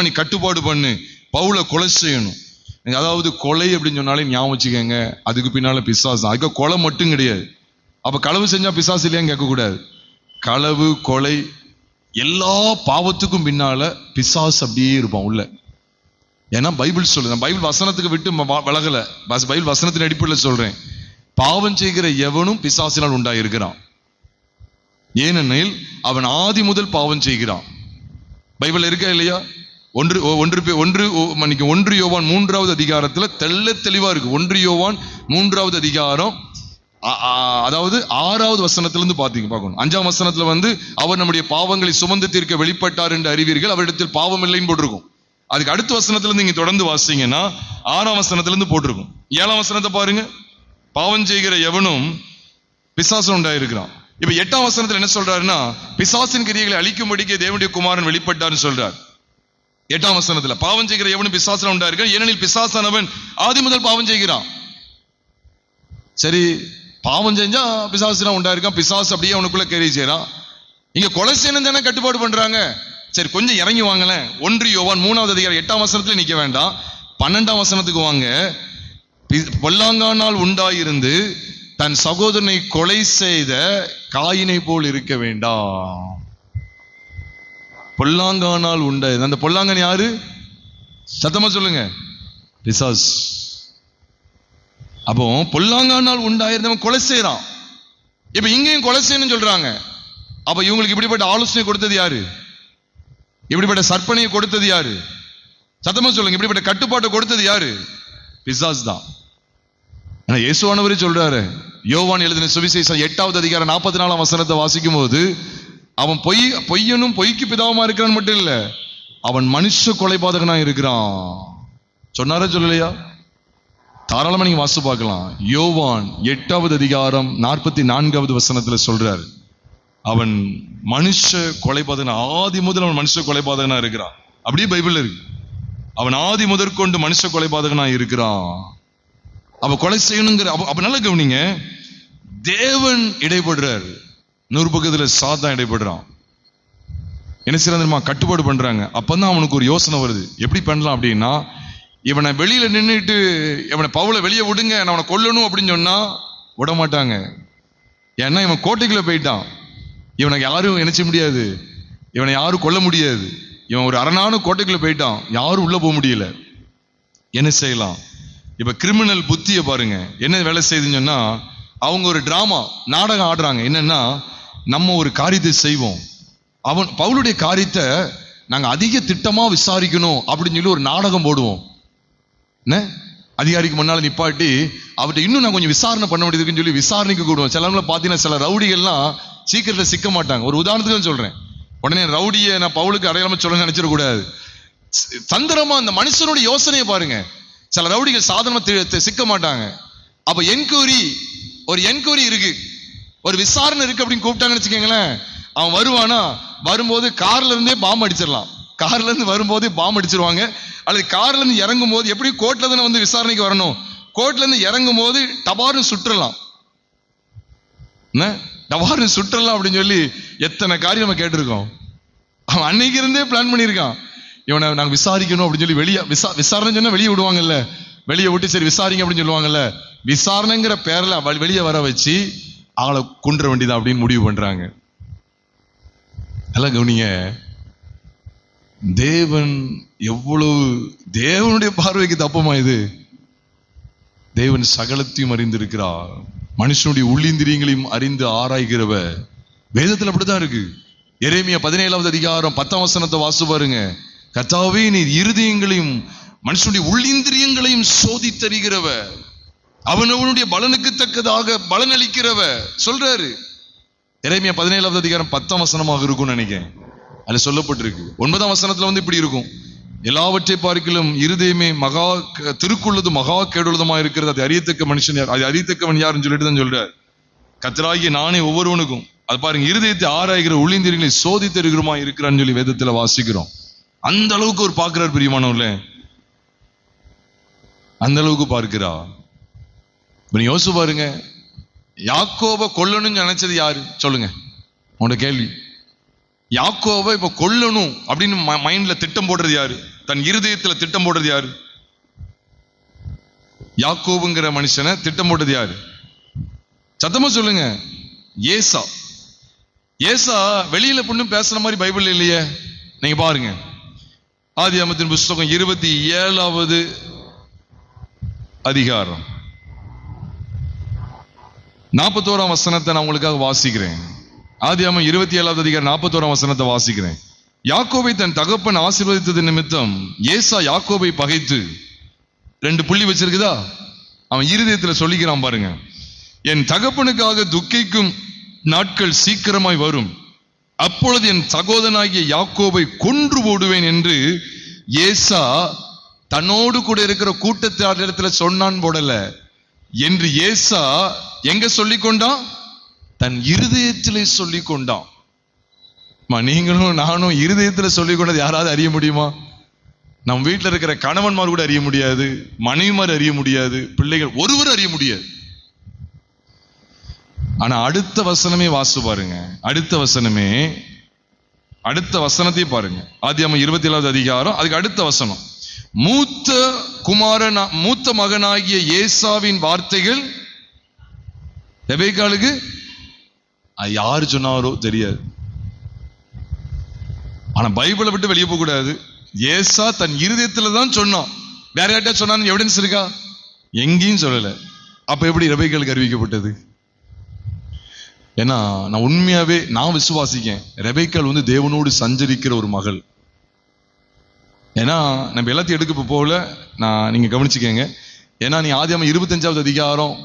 நீ கட்டுப்பாடு பண்ணு, பவுலை கொலை செய்யணும். அதாவது கொலை அப்படின்னு சொன்னாலே ஞாபகம் வச்சுக்கோங்க, அதுக்கு பின்னால பிசாசு. அதுக்கு கொலை மட்டும் கிடையாது. அப்ப களவு செஞ்சா பிசாசு இல்லையான்னு கேட்க கூடாது. களவு, கொலை, எல்லா பாவத்துக்கும் பின்னால பிசாசு அப்படியே இருப்பான் உள்ள. ஏன்னா பைபிள் சொல்லுது, பைபிள் வசனத்துக்கு விட்டு விலகல, பைபிள் வசனத்தின் அடிப்படையில் சொல்றேன். பாவம் செய்கிற எவனும் பிசாசினால் உண்டாயிருக்கிறான். ஏனெனில் அவன் ஆதி முதல் பாவம் செய்கிறான். பைபிள் இருக்கா இல்லையா? 1 யோவான் 3வது அதிகாரத்துல தெள்ள தெளிவா இருக்கு. 1 யோவான் 3வது அதிகாரம் அதாவது 6வது வசனத்திலிருந்து பார்க்கணும். 5ஆம் வசனத்துல அவர் நம்முடைய பாவங்களை சுமந்து தீர்க்க வெளிப்பட்டார் என்று அறிவீர்கள், அவரிடத்தில் பாவம் இல்லைன்னு போட்டிருக்கும். அதுக்கு அடுத்த வசனத்திலிருந்து நீங்க தொடர்ந்து வாசிங்கன்னா 6ஆம் வசனத்திலிருந்து போட்டிருக்கும். 7ஆம் வசனத்தை பாருங்க, பாவம் செய்கிற எவனும் பிசாசு உண்டாயிருக்கிறான். இப்ப 8ஆம் வசனத்துல என்ன சொல்றாருன்னா, பிசாசின் கிரியைகளை அழிக்கும்படிக்கு தேவனுடைய குமாரன் வெளிப்பட்டார்னு சொல்றார். 8ஆம் வசனத்துல பாவம் செய்கிற எவனும் பிசாசுல உண்டாயிருக்கிறான், ஏனெனில் பிசாசானவன் ஆதி முதல் பாவம் செய்கிறான். சரி, பாவம் செஞ்சா பிசாசுலாம் உண்டாயிருக்கான், பிசாசு அப்படியே அவனுக்குள்ள கிரியை செய்யறான். இங்க கொலை செய்யணும் தானே கட்டுப்பாடு பண்றாங்க. சரி, கொஞ்சம் இறங்கி வாங்கலேன். 1 யோவான் 3வது அதிகாரம் 8ஆம் வசனத்துல நிக்க வேண்டாம், 12ஆம் வசனத்துக்கு வாங்க. பொல்லாங்கானால் உண்டாயிருந்து தன் சகோதரனை கொலை செய்த காயினை போல் இருக்க வேண்டாம். பொல்லாங்கானால் உண்டாயிருந்து, அந்த பொல்லாங்கன் யாரு? சத்தமா சொல்லுங்க, பிசாசு. அப்போ பொல்லாங்கானால் உண்டாயிருந்தவன் கொலை செய்யறான். இப்ப இங்கேயும் கொலை செய்யணும்னு சொல்றாங்க. அப்ப இவங்களுக்கு இப்படிப்பட்ட ஆலோசனை கொடுத்தது யாரு? இப்படிப்பட்ட சற்பனையை கொடுத்தது யாரு? சத்தமா சொல்லுங்க, இப்படிப்பட்ட கட்டுப்பாட்டை கொடுத்தது யாரு? பிசாசு தான். ஆனா இயேசுவானவரே சொல்றாரு, யோவான் எழுதின சுவிசேஷம் 8வது அதிகாரம் 44ஆம் வசனத்தை வாசிக்கும் போது, அவன் பொய்யனும் பொய்க்கு பிதாவுமா இருக்கிறான் மட்டும் இல்ல, அவன் மனுஷ கொலைபாதகனா இருக்கிறான். சொன்னாரா சொல்லலையா? தாராளமா நீங்க வாசித்து பார்க்கலாம். யோவான் 8வது அதிகாரம் 44வது வசனத்துல சொல்றாரு, அவன் மனுஷ கொலைபாதகனா, ஆதி முதல் அவன் மனுஷ கொலைபாதகனா இருக்கிறான். அப்படியே பைபிள் இருக்கு, அவன் ஆதி முதற்கொண்டு மனுஷ கொலைபாதகனா இருக்கிறான். அவ கொலை செய்யணுங்கிற அப்ப நல்ல கவனிங்க, தேவன் இடைப்படுறாரு, 100 பக்கத்துல சாத்தான் இடைப்படுறான். என்ன செய்யறான் தெரியுமா? கட்டுப்பாடு பண்றாங்க. அப்பதான் அவனுக்கு ஒரு யோசனை வருது, எப்படி பண்ணலாம் அப்படின்னா, இவனை வெளியில நின்றுட்டு இவனை பவுலை வெளியே விடுங்க, நான் அவனை கொல்லணும் அப்படின்னு சொன்னா விட மாட்டாங்க. ஏன்னா இவன் கோட்டைக்குள்ள போயிட்டான், இவனை யாரும் நினைச்ச முடியாது, இவனை யாரும் கொல்ல முடியாது. இவன் ஒரு அரணான கோட்டைக்குள்ள போயிட்டான், யாரும் உள்ள போக முடியல. என்ன செய்யலாம்? இப்ப கிரிமினல் புத்திய பாருங்க என்ன வேலை செய்யுதுன்னு சொன்னா, அவங்க ஒரு டிராமா நாடகம் ஆடுறாங்க. என்னன்னா, நம்ம ஒரு காரியத்தை செய்வோம், அவன் பவுலுடைய காரியத்தை நாங்க அதிக திட்டமா விசாரிக்கணும் அப்படின்னு சொல்லி ஒரு நாடகம் போடுவோம். என்ன அதிகாரிக்கு முன்னால நிப்பாட்டி அவர்கிட்ட இன்னும் நான் கொஞ்சம் விசாரணை பண்ண வேண்டியதுன்னு சொல்லி விசாரணைக்கு கூடுவோம். சிலவங்களை பார்த்தீங்கன்னா சில ரவுடிகள்லாம் சீக்கிரத்துல சிக்க மாட்டாங்க. ஒரு உதாரணத்துக்கு சொல்றேன், உடனே ரவுடியை நான் பவுலுக்கு அடையாளமா சொல்ல நினைச்சிடக்கூடாது. தந்திரமா அந்த மனுஷனுடைய யோசனையை பாருங்க. சில ரவுடிகள் சாதாரணமா சிக்க மாட்டாங்க. அப்ப ஒரு என்கொயரி இருக்கு, ஒரு விசாரணை இருக்கு அப்படின்னு கூப்பிட்டாங்கன்னு வச்சுக்கோங்களேன், அவன் வருவானா, வரும்போது கார்ல இருந்தே பாம்பு அடிச்சிடலாம். கார்ல இருந்து வரும்போதே பாம்பு அடிச்சிருவாங்க. அல்லது கார்ல இருந்து இறங்கும் போது, எப்படி கோர்ட்ல இருந்து வந்து விசாரணைக்கு வரணும், கோர்ட்ல இருந்து இறங்கும் போது டபார்னு சுற்றலாம், டபார்னு சுற்றலாம் அப்படின்னு சொல்லி எத்தனை காரியம் நம்ம கேட்டிருக்கோம். அவன் அன்னைக்கு இருந்தே பிளான் பண்ணியிருக்கான், இவனை நாங்க விசாரிக்கணும் அப்படின்னு சொல்லி. வெளியே விசாரணை சொன்னா வெளியே விடுவாங்கல்ல, வெளியே விட்டு சரி விசாரிங்க அப்படின்னு சொல்லுவாங்கல்ல, விசாரணைங்கிற பேர்ல வெளியே வர வச்சு ஆளை கொன்ற வேண்டியதா அப்படின்னு முடிவு பண்றாங்க. எல்லாம் கவனிங்க, தேவன் எவ்வளவு, தேவனுடைய பார்வைக்கு தப்பமா இது? தேவன் சகலத்தையும் அறிந்திருக்கிறார், மனுஷனுடைய உள்ளிந்திரியங்களையும் அறிந்து ஆராய்கிறவ. வேதத்தில் அப்படித்தான் இருக்கு. எரேமியா 17வது அதிகாரம் 10ஆம் வசனத்தை வாசி பாருங்க. கர்த்தாவே, நீர் இருதயங்களையும் மனுஷனுடைய உள்ளிந்திரியங்களையும் சோதித்தறிகிறவ, அவனவனுடைய பலனுக்கு தக்கதாக பலன் அளிக்கிறவ சொல்றாரு. எரேமியா 17வது அதிகாரம் 10ஆம் வசனமாக இருக்கும்னு நினைக்கிறேன். அதுல சொல்லப்பட்டிருக்கு. 9ஆம் வசனத்துல வந்து இப்படி இருக்கும், எல்லாவற்றை பார்க்கிலும் இருதயமே மகா திருக்குள்ளது மகா கேடுள்ளதுமா இருக்கிறது, அது அறியத்தக்க மனுஷன் யார், அது அறியத்தக்கவன் யாருன்னு சொல்லிட்டு தான் சொல்றாரு. கர்த்தராகிய நானே ஒவ்வொருவனுக்கும் அது பாருங்க, இருதயத்தை ஆராய்கிற உள்ளிந்திரியங்களை சோதித்தருகிறமா இருக்கிறான்னு சொல்லி வேதத்துல வாசிக்கிறோம். அந்த அளவுக்கு ஒரு பார்க்கிறார் பிரியமானவர்களே, அந்த அளவுக்கு பார்க்கிறா. யோசிச்சு பாருங்க, யாக்கோபை கொல்லணும்னு நினைச்சது யாரு சொல்லுங்க? உன்னோட கேள்வி. யாக்கோபை இப்ப கொல்லணும் அப்படின்னு மைண்ட்ல திட்டம் போடுறது யாரு? தன் இருதயத்துல திட்டம் போடுறது யாரு? யாக்கோபுங்கிற மனுஷனை திட்டம் போட்டது யாரு? சத்தமா சொல்லுங்க. ஏசா. ஏசா வெளியில பொண்ணும் பேசுற மாதிரி பைபிள் இல்லையே. நீங்க பாருங்க, ஆதியாகமத்தின் புஸ்தகம் 27வது அதிகாரம் 41ஆம் வசனத்தை நான் உங்களுக்காக வாசிக்கிறேன். ஆதியாகமம் 27வது அதிகாரம் 41ஆம் வசனத்தை வாசிக்கிறேன். யாக்கோபை தன் தகப்பன் ஆசீர்வதித்தது நிமித்தம் ஏசா யாக்கோபை பகைத்து, 2 புள்ளி வச்சிருக்குதா, அவன் இருதயத்துல சொல்லிக்கிறான் பாருங்க, என் தகப்பனுக்காக துக்கிக்கும் நாட்கள் சீக்கிரமாய் வரும், அப்பொழுது என் சகோதரனாகிய யாக்கோபை கொன்று போடுவேன் என்று ஏசா தன்னோடு கூட இருக்கிற கூட்டத்தாரிடத்துல சொன்னான் போடல, என்று ஏசா எங்க சொல்லிக் கொண்டான்? தன் இருதயத்திலே சொல்லிக் கொண்டான். நீங்களும் நானும் இருதயத்துல சொல்லிக் கொண்டது யாராவது அறிய முடியுமா? நம் வீட்டில் இருக்கிற கணவன்மார் கூட அறிய முடியாது, மனைவிமார் அறிய முடியாது, பிள்ளைகள் ஒருவர் அறிய முடியாது. ஆனா அடுத்த வசனமே வாசு பாருங்க, அடுத்த வசனத்தை பாருங்க. ஆதியாகமம் 27வது அதிகாரம் அதுக்கு அடுத்த வசனம், மூத்த மகனாகிய ஏசாவின் வார்த்தைகள் ரெபெக்காளுக்கு யாரு சொன்னாரோ தெரியாது. ஆனா பைபிளை விட்டு வெளியே போக கூடாது. ஏசா தன் இருதயத்துல தான் சொன்னான். வேற யார்ட்ட சொன்னான்னு எவிடன்ஸ் இருக்கா? எங்கேயும் சொல்லல. அப்ப எப்படி ரெபெக்காளுக்கு அறிவிக்கப்பட்டது? ஏன்னா நான் உண்மையாவே நான் விசுவாசிக்கேன், ரெபெக்காள் வந்து தேவனோடு சஞ்சரிக்கிற ஒரு மகள். ஏன்னா நம்ம எல்லாத்தையும் எடுக்க போல நீங்க கவனிச்சுக்கங்க. ஏன்னா நீ ஆதியாகமம் 25வது அதிகாரம்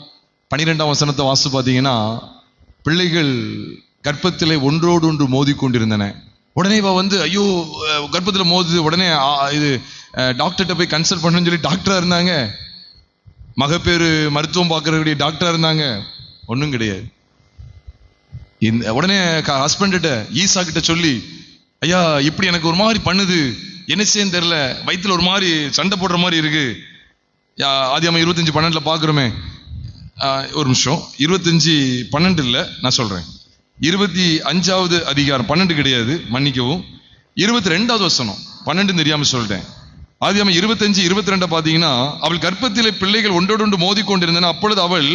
12ஆம் வசனத்தை வாசி பார்த்தீங்கன்னா, பிள்ளைகள் கர்ப்பத்திலே ஒன்றோடு ஒன்று மோதி கொண்டிருந்தன. உடனே இவ வந்து ஐயோ கர்ப்பத்துல மோதுது, உடனே இது டாக்டர்கிட்ட போய் கன்சல்ட் பண்ணணும்னு சொல்லி டாக்டரா இருந்தாங்க, மகப்பேறு மருத்துவம் பார்க்கறக்கூடிய டாக்டரா இருந்தாங்க. ஒன்றும் கிடையாது. உடனே ஹஸ்பண்ட ஈசா கிட்ட சொல்லி, ஐயா இப்படி எனக்கு ஒரு மாதிரி பண்ணுது, என்ன செய்யன்னு தெரியல, வயிற்றுல ஒரு மாதிரி சண்டை போடுற மாதிரி இருக்கு. ஆதியாகமம் 25:12 பார்க்குறோமே, ஒரு நிமிஷம், 25:12 இல்லை நான் சொல்றேன், 25வது அதிகாரம் 12 கிடையாது, மன்னிக்கவும், 22வது வசனம், 12 தெரியாம சொல்லிட்டேன். ஆதியாகமம் 25:22 பாத்தீங்கன்னா, அவள் கர்ப்பத்திலே பிள்ளைகள் ஒன்றோடொன்று மோதி கொண்டிருந்தன. அப்பொழுது அவள்,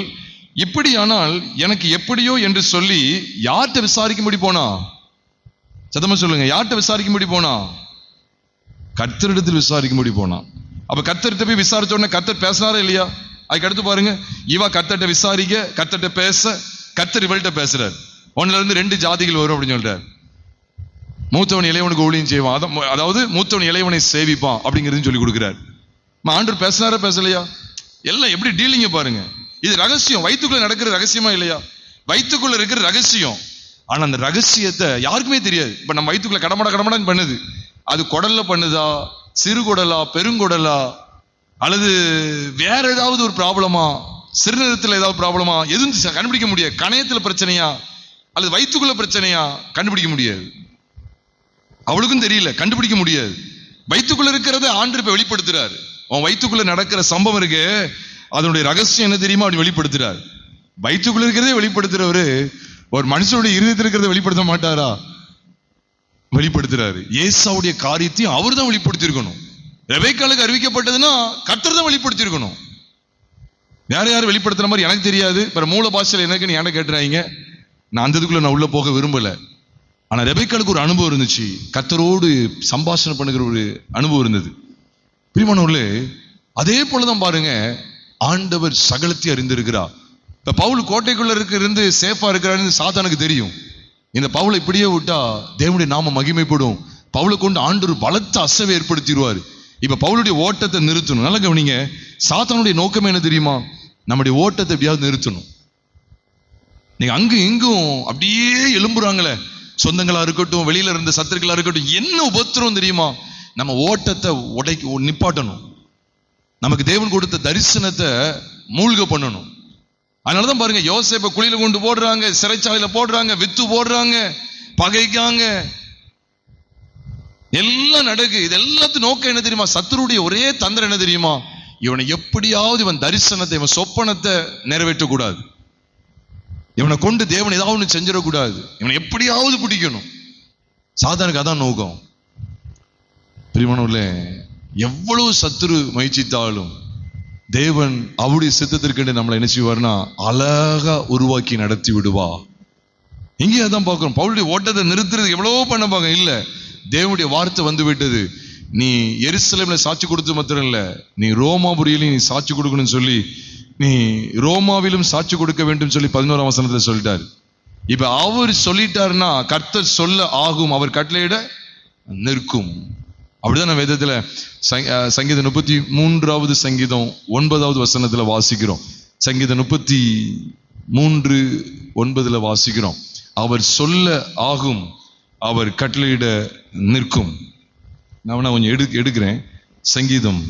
இப்படியானால் எனக்கு எப்படியோ என்று சொல்லி யார்கிட்ட விசாரிக்கும்படி போனா? சத்தமா சொல்லுங்க, யார்கிட்ட விசாரிக்கும்படி போனா? கர்த்தரிடத்தில் விசாரிக்கும்படி போனா. அப்ப கர்த்தர்கிட்ட போய் விசாரிச்ச உடனே கர்த்தர் பேசினாரா இல்லையா? அதுக்கு அடுத்து பாருங்க, இவ கர்த்தர்கிட்ட விசாரிக்க, கர்த்தர்கிட்ட பேச, கர்த்தர் இவள்கிட்ட பேசுறாரு. 1-2 ஜாதிகள் வரும் அப்படின்னு சொல்றாரு. மூத்தவன் இளையவனுக்கு ஊழியம் செய்வான், அதாவது மூத்தவன் இளையவனை சேவிப்பான் அப்படிங்கிறது சொல்லி கொடுக்கிறார். ஆண்டவர் பேசினாரா பேசலையா? எல்லாம் எப்படி டீலிங்க பாருங்க. இது ரகசியம், வயிற்றுக்குள்ள நடக்கிற ரகசியமா இல்லையா? வயிற்றுக்குள்ள இருக்கிற ரகசியம். ஆனா அந்த ரகசியத்தை யாருக்குமே தெரியாது. இப்ப நம்ம வயிற்றுக்குள்ள கடமடான்னு பண்ணுது, அது குடல்ல பண்ணுதா, சிறு குடலா, பெருங்குடலா, அல்லது வேற ஏதாவது ஒரு ப்ராப்ளமா, சிறுநீரத்துல ஏதாவது ப்ராப்ளமா, எதுவும் கண்டுபிடிக்க முடியாது. கணையத்துல பிரச்சனையா அல்லது வயிற்றுக்குள்ள பிரச்சனையா கண்டுபிடிக்க முடியாது. அவளுக்கும் தெரியல, கண்டுபிடிக்க முடியாது. வயிற்றுக்குள்ள இருக்கிறத ஆண்டவர் இப்ப வெளிப்படுத்துறாரு. உன் வயிற்றுக்குள்ள நடக்கிற சம்பவம் இருக்கு, அதனுடைய ரகசியம் என்ன தெரியுமா அப்படி வெளிப்படுத்துறாரு. வயிற்றுக்குள்ள இருக்கிறதே வெளிப்படுத்துறவரு ஒரு மனுஷனுடைய இருதயத்தில் இருக்கிறத வெளிப்படுத்த மாட்டாரா? வெளிப்படுத்துறாரு. ஏசாவுடைய காரியத்தையும் அவர் தான் வெளிப்படுத்தியிருக்கணும். ரெபெக்காளுக்கு அறிவிக்கப்பட்டதுன்னா கர்த்தர் தான் வெளிப்படுத்தியிருக்கணும். வேற யாரும் வெளிப்படுத்துற மாதிரி எனக்கு தெரியாது. மூல பாஷையில் எனக்குன்னு என்கிட்ட கேட்டுறாங்க. நான் அந்த இதுக்குள்ள நான் உள்ள போக விரும்பல. ஆனா ரெபெக்காளுக்கு ஒரு அனுபவம் இருந்துச்சு, கர்த்தரோடு சம்பாஷணை பண்ணுகிற ஒரு அனுபவம் இருந்தது. பிரியமானவர்களே, அதே போலதான் பாருங்க, ஆண்டவர் சகலத்தையும் அறிந்திருக்கிறார். இப்ப பவுல் கோட்டைக்குள்ள இருந்து சேஃபா இருக்கிறாருன்னு சாத்தானுக்கு தெரியும். இந்த பவுலை இப்படியே விட்டா தேவனுடைய நாம மகிமைப்படும், பவுலை கொண்டு ஆண்டவர் பலத்த அசைவை ஏற்படுத்திடுவார். இப்ப பவுலுடைய ஓட்டத்தை நிறுத்தணும். நல்லா கவனிங்க, சாத்தானுடைய நோக்கமே என்ன தெரியுமா? நம்முடைய ஓட்டத்தை எப்படியாவது நிறுத்தணும். நீங்க அங்கும் இங்கும் அப்படியே எழும்புறாங்களே, சொந்தங்களா இருக்கட்டும், வெளியில இருந்த சத்துருக்களா இருக்கட்டும், என்ன உபத்திரம் தெரியுமா? நம்ம ஓட்டத்தை நிப்பாட்டணும். நமக்கு தேவன் கொடுத்த தரிசனத்தை மூழ்க பண்ணணும். அதனாலதான் பாருங்க, யோசேப்பை குழியில கொண்டு போடுறாங்க, சிறைச்சாலையில போடுறாங்க, வித்து போடுறாங்க, பகைக்காங்க, எல்லாம் நடக்கு. இது எல்லாத்தையும் நோக்கம் என்ன தெரியுமா? சத்துருடைய ஒரே தந்திரம் என்ன தெரியுமா? இவனை எப்படியாவது இவன் தரிசனத்தை, இவன் சொப்பனத்தை நிறைவேற்றக்கூடாது, இவனை கொண்டு தேவன் ஏதாவது ஒன்று செஞ்சிடக்கூடாது, இவனை எப்படியாவது பிடிக்கணும். சாதாரணக்கு அதான் நோக்கம். பிரியமானவர்களே, எவ்வளவு சத்துரு முயற்சித்தாலும் தேவன் அவருடைய சித்தத்திற்கு நம்மளை என்ன செய்வார்னா அழகா உருவாக்கி நடத்தி விடுவா. இங்கே அதான் பார்க்கிறோம். பவுலுடைய ஓட்டத்தை நிறுத்துறது எவ்வளவோ பண்ண பார்க்க இல்ல, தேவனுடைய வார்த்தை வந்து விட்டது. நீ எருசலேம்ல சாட்சி கொடுத்து மாத்திரம் இல்ல, நீ ரோமாபுரியிலும் நீ சாட்சி கொடுக்கணும்னு சொல்லி, நீ ரோமாவிலும் சாட்சி கொடுக்க வேண்டும் சொல்லி 11ஆம் வசனத்துல சொல்லிட்டாரு. இப்ப அவர் சொல்லிட்டாருன்னா கர்த்தர் சொல்ல ஆகும், அவர் கட்டளையிட நிற்கும். அப்படிதான் வேதத்துல சங்கீதம் 33வது சங்கீதம் 9வது வசனத்துல வாசிக்கிறோம். சங்கீதம் 33:9 வாசிக்கிறோம், அவர் சொல்ல ஆகும், அவர் கட்டளையிட நிற்கும். நான் கொஞ்சம் எடுக்கிறேன். சங்கீதம்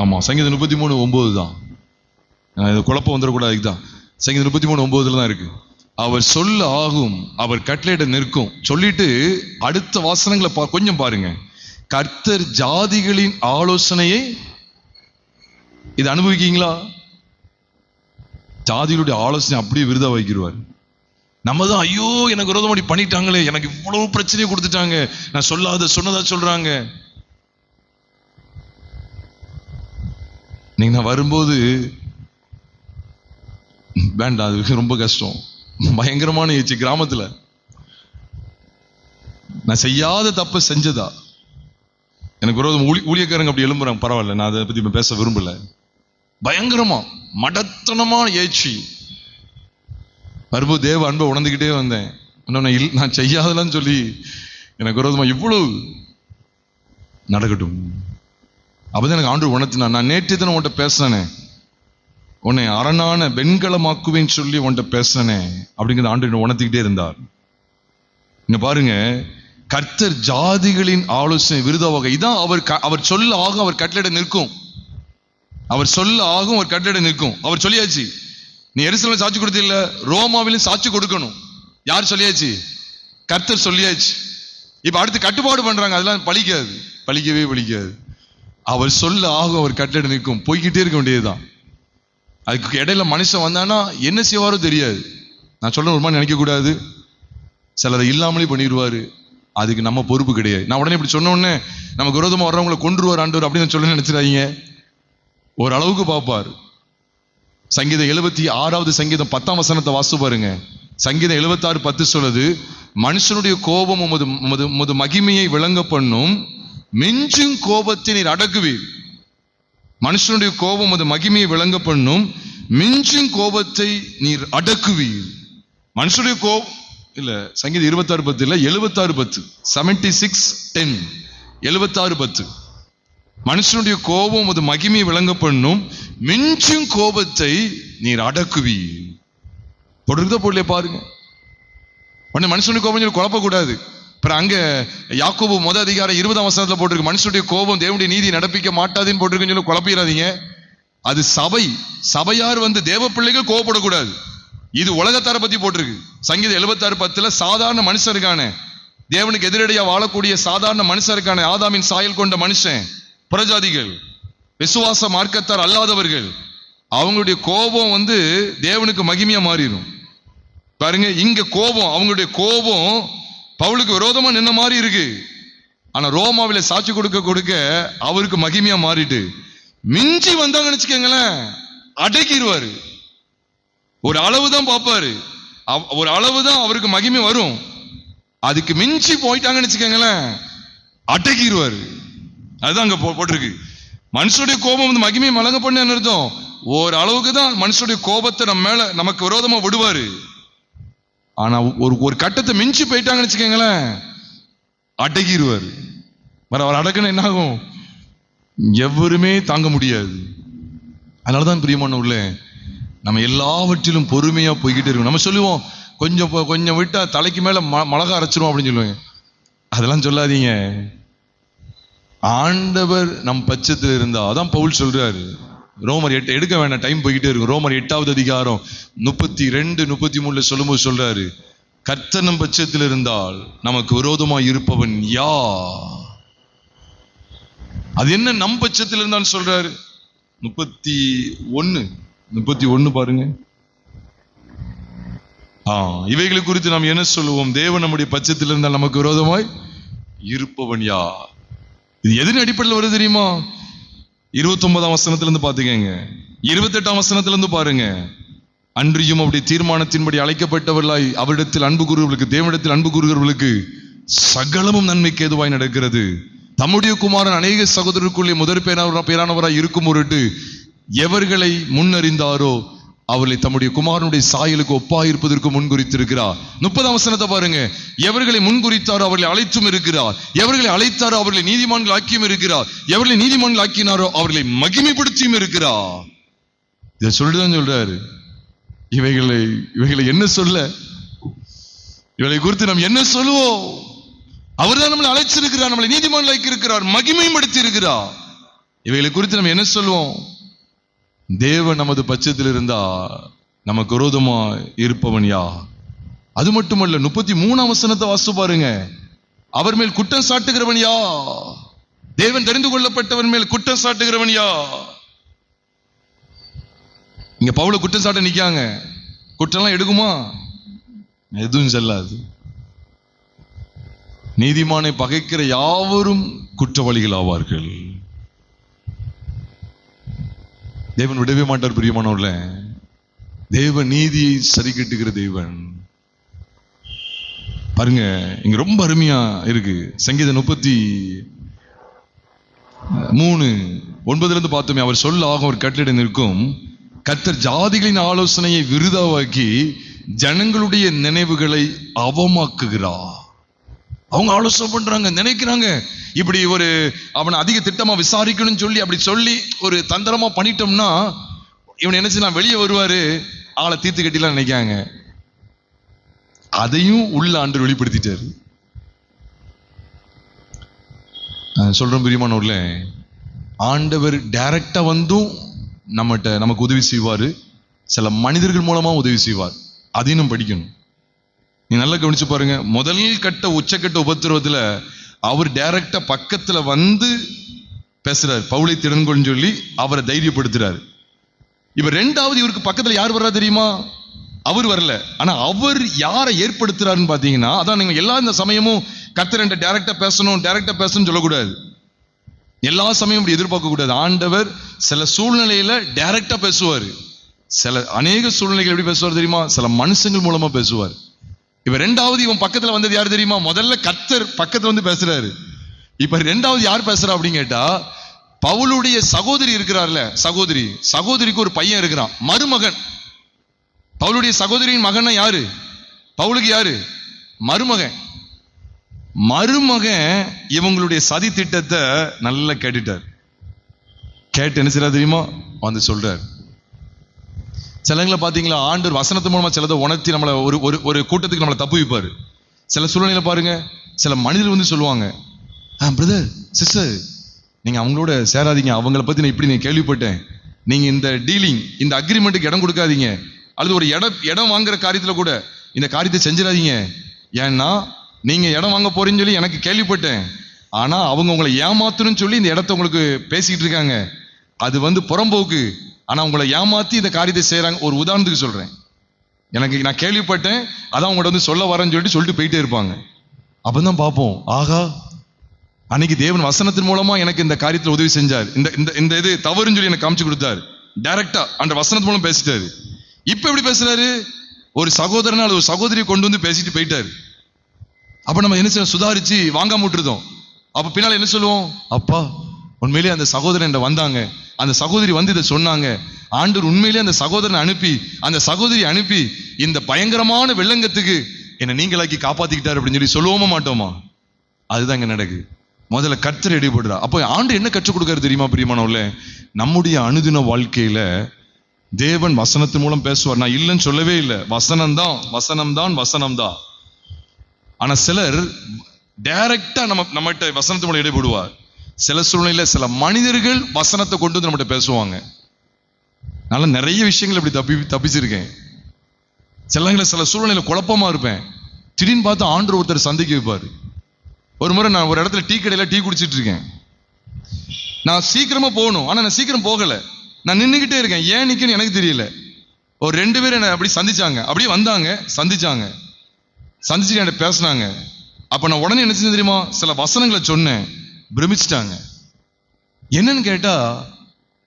ஆமா, சங்கீதம் 33:9 தான். இது குழப்பம் வந்துடக்கூடாது. இதுதான் சங்கீதம் 33:9 தான் இருக்கு. அவர் சொல்ல ஆகும், அவர் கட்டளையிட நிற்கும் சொல்லிட்டு அடுத்த வாசனங்களை கொஞ்சம் பாருங்க. கர்த்தர் ஜாதிகளின் ஆலோசனையை, இது அனுபவிக்கீங்களா? ஜாதிகளுடைய ஆலோசனை அப்படியே விருதா வைக்கிறார். நம்ம தான் ஐயோ எனக்கு விரோதம் பண்ணிட்டாங்களே, எனக்கு இவ்வளவு பிரச்சனையை கொடுத்துட்டாங்க, நான் சொன்னதா சொல்றாங்க. நீங்க நான் வரும்போது வேண்டாம், அது ரொம்ப கஷ்டம், பயங்கரமான ஏச்சு. கிராமத்துல நான் செய்யாத தப்ப செஞ்சதா எனக்கு விரோதம் ஊழியக்காரங்க அப்படி எழும்புறாங்க. பரவாயில்ல, நான் அதை பத்தி பேச விரும்பல. பயங்கரமா மடத்தனமான ஏச்சி. வரும்போது தேவ அன்பை உணர்ந்துகிட்டே வந்தேன். நான் செய்யாதலான்னு சொல்லி எனக்கு விரோதமா இவ்வளவு நடக்கட்டும். அப்பதான் எனக்கு ஆண்டவர் உணர்த்தினான். நான் நேற்று தானே உன்கிட்ட பேசினேன், உன்னை அரணான வெண்கலமாக்குவேன்னு சொல்லி உன்கிட்ட பேசினேன் அப்படிங்கிற ஆண்டவர் உணர்த்திக்கிட்டே இருந்தார். இங்க பாருங்க, கர்த்தர் ஜாதிகளின் ஆலோசனை விருதாவாக, இதான் அவர் சொல்ல ஆகும், அவர் கட்டளையிட நிற்கும். அவர் சொல்ல ஆகும், அவர் கட்டளையிட நிற்கும். அவர் சொல்லியாச்சு, நீ எருசலேமில் சாட்சி கொடுத்த இல்ல, ரோமாவிலும் சாட்சி கொடுக்கணும். யார் சொல்லியாச்சு? கர்த்தர் சொல்லியாச்சு. இப்ப அடுத்து கட்டுப்பாடு பண்றாங்க, அதெல்லாம் பழிக்கவே பழிக்காது. அவர் சொல்ல ஆகும், அவர் கட்டளையிட நிற்கும். போய்கிட்டே இருக்க வேண்டியதுதான். அதுக்கு இடையில மனுஷன் வந்தானா என்ன செய்வாரோ தெரியாது. நான் சொல்ல ஒரு மாதிரி நினைக்க கூடாது, சிலதை இல்லாமலே பண்ணிடுவாரு. அதுக்கு நம்ம பொறுப்பு கிடையாது. நான் உடனே இப்படி சொன்ன உடனே நமக்கு விரோதமா வர்றவங்களை கொன்றுவார் ஆண்டவர் அப்படின்னு சொல்ல நினைச்சிடாதீங்க. ஒரு அளவுக்கு பார்ப்பார். சங்கீதம் 76வது சங்கீதம் 10ஆம் வசனத்தை வாசித்து பாருங்க. சங்கீதம் 76:10 சொல்லுது, மனுஷனுடைய கோபம் உமது மகிமையை விளங்க பண்ணும், மிஞ்சும் கோபத்தை நீர் அடக்குவீர். மனுஷனுடைய கோபம் உமது மகிமையை விளங்க பண்ணும், மிஞ்சும் கோபத்தை நீர் அடக்குவீர். மனுஷனுடைய கோபம் இல்ல, சங்கீதம் 26:10 இல்ல, 76:10, 76:10, 76:10. மனுஷனுடைய கோபம் உமது மகிமையை விளங்க பண்ணும், மிஞ்சும் கோபத்தை நீர் அடக்குவீர். பொருளே பாருங்க. உடனே மனுஷனுடைய கோபம் சொல்லி குழப்பக்கூடாது. அப்புறம் அங்க யாக்கோபு 1 அதிகாரம் 20ஆம் வசனத்துல போட்டிருக்கு, மனுஷனுடைய கோபம் தேவனுடைய நீதி நடப்பிக்க மாட்டாதுன்னு போட்டிருக்குன்னு சொல்லி குழப்பிடாதீங்க. அது சபையார் தேவ பிள்ளைகள் கோபப்படக்கூடாது. இது உலகத்தார பத்தி போட்டிருக்கு. சங்கீதம் 76:10 சாதாரண மனுஷருக்கான, தேவனுக்கு எதிரடியா வாழக்கூடிய சாதாரண மனுஷருக்கான, ஆதாமின் சாயல் கொண்ட மனுஷன், புறஜாதிகள், விசுவாச மார்க்கத்தார் அல்லாதவர்கள், அவங்களுடைய கோபம் தேவனுக்கு மகிமையா மாறிடும். பாருங்க, இங்க கோபம், அவங்களுடைய கோபம் பவுலுக்கு விரோதமா நின்ன மாதிரி இருக்கு. ஆனா ரோமாவில சாட்சி கொடுக்க அவருக்கு மகிமையா மாறிட்டு, மிஞ்சி வந்தாங்கன்னு வச்சுக்கோங்களேன், அடக்கிடுவாரு. ஒரு அளவுதான் பார்ப்பாரு, ஒரு அளவுதான் அவருக்கு மகிமை வரும். அதுக்கு மிஞ்சி போயிட்டாங்கன்னு வச்சுக்கோங்களேன், அடக்கிடுவாரு. அதுதான் அங்க போட்டிருக்கு. மனுஷனுடைய கோபம் மகிமை மலங்க பண்ண அர்த்தம். ஒரு அளவுக்கு தான் மனுஷனுடைய கோபத்தை நம்ம மேல நமக்கு விரோதமா விடுவாரு. ஆனா ஒரு கட்டத்தை மிஞ்சி போயிட்டாங்கன்னு வச்சுக்கோங்களேன், அடக்கிடுவாரு. அவர் அடக்குன்னு என்ன ஆகும்? எவருமே தாங்க முடியாது. அதனாலதான் பிரியமானவர்களே, நம்ம எல்லாவற்றிலும் பொறுமையா போய்கிட்டே இருக்கணும். நம்ம சொல்லுவோம், கொஞ்சம் விட்டா தலைக்கு மேல மிளகா அரைச்சிரும் அப்படின்னு சொல்லுவாங்க. அதெல்லாம் சொல்லாதீங்க. ஆண்டவர் நம் பட்சத்தில் இருந்தா, அதான் பவுல் சொல்றாரு. ரோமர் 8 எடுக்க வேண்டாம், டைம் போய்கிட்டே இருக்கும். ரோமர் 8வது அதிகாரம் 32, 33 சொல்லும்போது சொல்றாரு, கர்த்தர் நம் பட்சத்தில் இருந்தால் நமக்கு விரோதமாய் இருப்பவன் யார்? அது என்ன நம் பட்சத்தில் இருந்தான்னு சொல்றாரு. 31 பாருங்க. இவைகளை குறித்து நாம் என்ன சொல்லுவோம்? தேவன் நம்முடைய பட்சத்தில் இருந்தால் நமக்கு விரோதமாய் இருப்பவன் யார்? இது எதன் அடிப்படையில் வருது தெரியுமா? 29ஆம் வசனத்திலிருந்து பாத்துக்கங்க, 28ஆம் வசனத்திலிருந்து பாருங்க. அன்றியும் அப்படி தீர்மானத்தின்படி அழைக்கப்பட்டவர்களாய் அவரிடத்தில் அன்பு கூறுவர்களுக்கு, தேவனிடத்தில் அன்பு கூறுகிறவர்களுக்கு சகலமும் நன்மைக்கு ஏதுவாய் நடக்கிறது. தம்முடைய குமாரன் அநேக சகோதரருக்குள்ளே முதற் பேரானவராய் இருக்கும் பொருட்டு எவர்களை முன்னறிந்தாரோ அவர்களை தம்முடைய குமாரனுடைய சாயலுக்கு ஒப்பாயிருப்பதற்கு முன்குறித்திருக்கிறார். 30ஆம் வசனத்தை பாருங்க. எவர்களை முன்குறித்தாரோ அவர்களை அழைத்தும் இருக்கிறார், எவர்களை அழைத்தாரோ அவர்களை நீதிமான்கள் ஆக்கியும் இருக்கிறார், எவர்களை நீதிமான்கள் ஆக்கினாரோ அவர்களை மகிமைப்படுத்தியும் இருக்கிறார். இதை சொல்லிதான் சொல்றாரு. இவைகளை என்ன சொல்ல, இவளை குறித்து நாம் என்ன சொல்லுவோம்? அவர்தான் நம்மளை அழைச்சிருக்கிறார், நம்மளை நீதிமான்கள் ஆக்கி இருக்கிறார், மகிமைப்படுத்தி இருக்கிறார். இவைகளை குறித்து நம்ம என்ன சொல்லுவோம்? தேவன் நமது பட்சத்தில் இருந்தா நமக்கு விரோதமா இருப்பவன் யார்? அது மட்டுமல்ல, 33ஆம் வசனத்தை வாசித்து பாருங்க. அவர் மேல் குற்றம் சாட்டுகிறவன் யார்? தேவன் தெரிந்து கொள்ளப்பட்டவன் மேல் குற்றம் சாட்டுகிறவன் யார்? இங்க பவுல குற்றம் சாட்ட நிக்காங்க. குற்றம்லாம் எடுக்குமா? எதுவும் செல்லாது. நீதிமானை பகைக்கிற யாவரும் குற்றவாளிகள் ஆவார்கள். தேவன் விடவே மாட்டார். பிரியமானவர்களே, தேவன் நீதியை சரி கட்டுகிற தேவன். பாருங்க, இங்க ரொம்ப அருமையா இருக்கு. சங்கீதம் 33:9 பார்த்தோமே, அவர் சொல்லாக ஒரு கட்டளை நிற்கும். கர்த்தர் ஜாதிகளின் ஆலோசனையை விருதாவாக்கி ஜனங்களுடைய நினைவுகளை அவமாக்குகிறார். அவங்க ஆலோசனை பண்றாங்க, நினைக்கிறாங்க, இப்படி அவனை அதிக திட்டமா விசாரிக்கணும்னு சொல்லி அப்படி சொல்லி ஒரு தந்திரமா பண்ணிட்டோம்னா இவன் நினைச்சு நான் வெளியே வருவாரு, ஆளை தீர்த்து கட்டிலாம் நினைக்காங்க. அதையும் உள்ள ஆண்டவர் வெளிப்படுத்திட்டாரு. சொல்றோம் பிரியமானவர்களே, ஆண்டவர் டைரக்டா நமக்கு உதவி செய்வாரு, சில மனிதர்கள் மூலமா உதவி செய்வார். அதையும் படிக்கணும். நீ நல்லா கவனிச்சு பாருங்க. முதல் கட்ட உச்சக்கட்ட உபத்திரவத்துல அவர் டைரக்டா பக்கத்துல பேசுறாரு, பவுலை திறன்கொள்னு சொல்லி அவரை தைரியப்படுத்துறாரு. இப்ப ரெண்டாவது இவருக்கு பக்கத்துல யார் வர்றா தெரியுமா? அவர் வரல. ஆனா அவர் யாரை ஏற்படுத்துறாருன்னு பாத்தீங்கன்னா, அதான் நீங்க எல்லா இந்த சமயமும் கர்த்தர் டைரக்டா பேசணும்னு சொல்லக்கூடாது. எல்லா சமயம் இப்படி எதிர்பார்க்க கூடாது. ஆண்டவர் சில சூழ்நிலையில டைரக்டா பேசுவார். அநேக சூழ்நிலைகள் எப்படி பேசுவார் தெரியுமா? சில மனுஷங்கள் மூலமா பேசுவார். இப்ப ரெண்டாவது இவன் பக்கத்துல வந்தது யாரு தெரியுமா? முதல்ல கர்த்தர் பக்கத்துல வந்து பேசுறாரு. இப்ப ரெண்டாவது யார் பேசுறா அப்படின்னு கேட்டா, பவுலுடைய சகோதரி இருக்கிறார்ல, சகோதரிக்கு ஒரு பையன் இருக்கிறான், மருமகன். பவுலுடைய சகோதரியின் மகன் யாரு? பவுலுக்கு யாரு? மருமகன். இவங்களுடைய சதி திட்டத்தை நல்லா கேட்டுட்டார். கேட்டு என்ன செய்யறாரு தெரியுமா? வந்து சொல்றார். சிலங்களை பாத்தீங்களா, ஆண்டவர் வசனத்து மூலமா சிலதை உணர்த்தி நம்மளை ஒரு கூட்டத்துக்கு நம்மளை தப்பு வைப்பாரு. சில சூழ்நிலை பாருங்க, சில மனிதர்கள் வந்து சொல்லுவாங்க, பிரதர் சிஸ்டர் நீங்க அவங்களோட சேராதீங்க, அவங்கள பத்தி நான் இப்படி கேள்விப்பட்டேன், நீங்க இந்த டீலிங் இந்த அக்ரிமெண்ட்டுக்கு இடம் கொடுக்காதீங்க, அல்லது ஒரு இடம் வாங்குற காரியத்துல கூட இந்த காரியத்தை செஞ்சிடாதீங்க, ஏன்னா நீங்க இடம் வாங்க போறீங்கன்னு சொல்லி எனக்கு கேள்விப்பட்டேன், ஆனா அவங்க உங்களை ஏமாத்தணும்னு சொல்லி இந்த இடத்த உங்களுக்கு பேசிக்கிட்டு இருக்காங்க, அது வந்து புறம்போக்கு, ஆனா உங்களை ஏமாத்தி இந்த காரியத்தை செய்யறாங்க. ஒரு உதாரணத்துக்கு சொல்றேன், நான் கேள்விப்பட்டேன், அதான் உங்கள்ட்ட வந்து சொல்ல வரேன்னு சொல்லிட்டு போயிட்டே இருப்பாங்க. அப்பதான் பார்ப்போம், ஆகா அன்னைக்கு தேவன் வசனத்தின் மூலமா எனக்கு இந்த காரியத்தில் உதவி செஞ்சார், இந்த இது தவறுன்னு சொல்லி எனக்கு காமிச்சு கொடுத்தாரு, டைரக்டா அந்த வசனத்து மூலம் பேசிட்டாரு. இப்ப எப்படி பேசுறாரு? ஒரு சகோதரனா ஒரு சகோதரியை கொண்டு வந்து பேசிட்டு போயிட்டாரு. அப்ப நம்ம என்ன செய்ய, சுதாரிச்சு வாங்காம விட்டுருதோம். அப்ப பின்னால என்ன சொல்லுவோம்? அப்பா உண்மையிலேயே அந்த சகோதரன் வந்தாங்க, அந்த சகோதரி வந்து இதை சொன்னாங்க, ஆண்டவர் உண்மையிலேயே அந்த சகோதரனை அனுப்பி அந்த சகோதரி அனுப்பி இந்த பயங்கரமான வெள்ளங்கத்துக்கு என்னை நீங்களாக்கி காப்பாத்திக்கிட்டாரு அப்படின்னு சொல்லி சொல்லுவோமா மாட்டோமா? அதுதான் இங்க நடக்குது. முதல்ல கர்த்தர் ஈடுபடுறா. அப்போ ஆண்டு என்ன கற்றுக் கொடுக்காரு தெரியுமா பிரியமானவர்களே? நம்முடைய அனுதின வாழ்க்கையில தேவன் வசனத்தின் மூலம் பேசுவார். நான் இல்லைன்னு சொல்லவே இல்லை, வசனம்தான். ஆனா சிலர் டைரக்டா நம்மகிட்ட வசனத்து மூலம் ஈடுபடுவார். சில சூழ்நிலையில சில மனிதர்கள் வசனத்தை கொண்டு வந்து நம்மகிட்ட பேசுவாங்க. நான் நிறைய விஷயங்கள் இப்படி தப்பிச்சிருக்கேன். சில சூழ்நிலையில குழப்பமா இருப்பேன், திடீர்னு பார்த்து ஆண்டவர் ஒருத்தர் சந்திக்க வைப்பாரு. ஒரு முறை நான் ஒரு இடத்துல டீ கடையில டீ குடிச்சிட்டு இருக்கேன். நான் சீக்கிரமா போகணும், ஆனா நான் சீக்கிரம் போகல, நான் நின்றுகிட்டே இருக்கேன். ஏன் நிக்கன்னு எனக்கு தெரியல. ஒரு 2 பேர் என்ன அப்படி சந்திச்சாங்க, அப்படியே வந்தாங்க, சந்திச்சுட்டு என்கிட்ட பேசினாங்க. அப்ப நான் உடனே என்ன செஞ்சேன் தெரியுமா? சில வசனங்களை சொன்னேன், பிரமிச்சிட்டாங்க. என்னன்னு கேட்டா,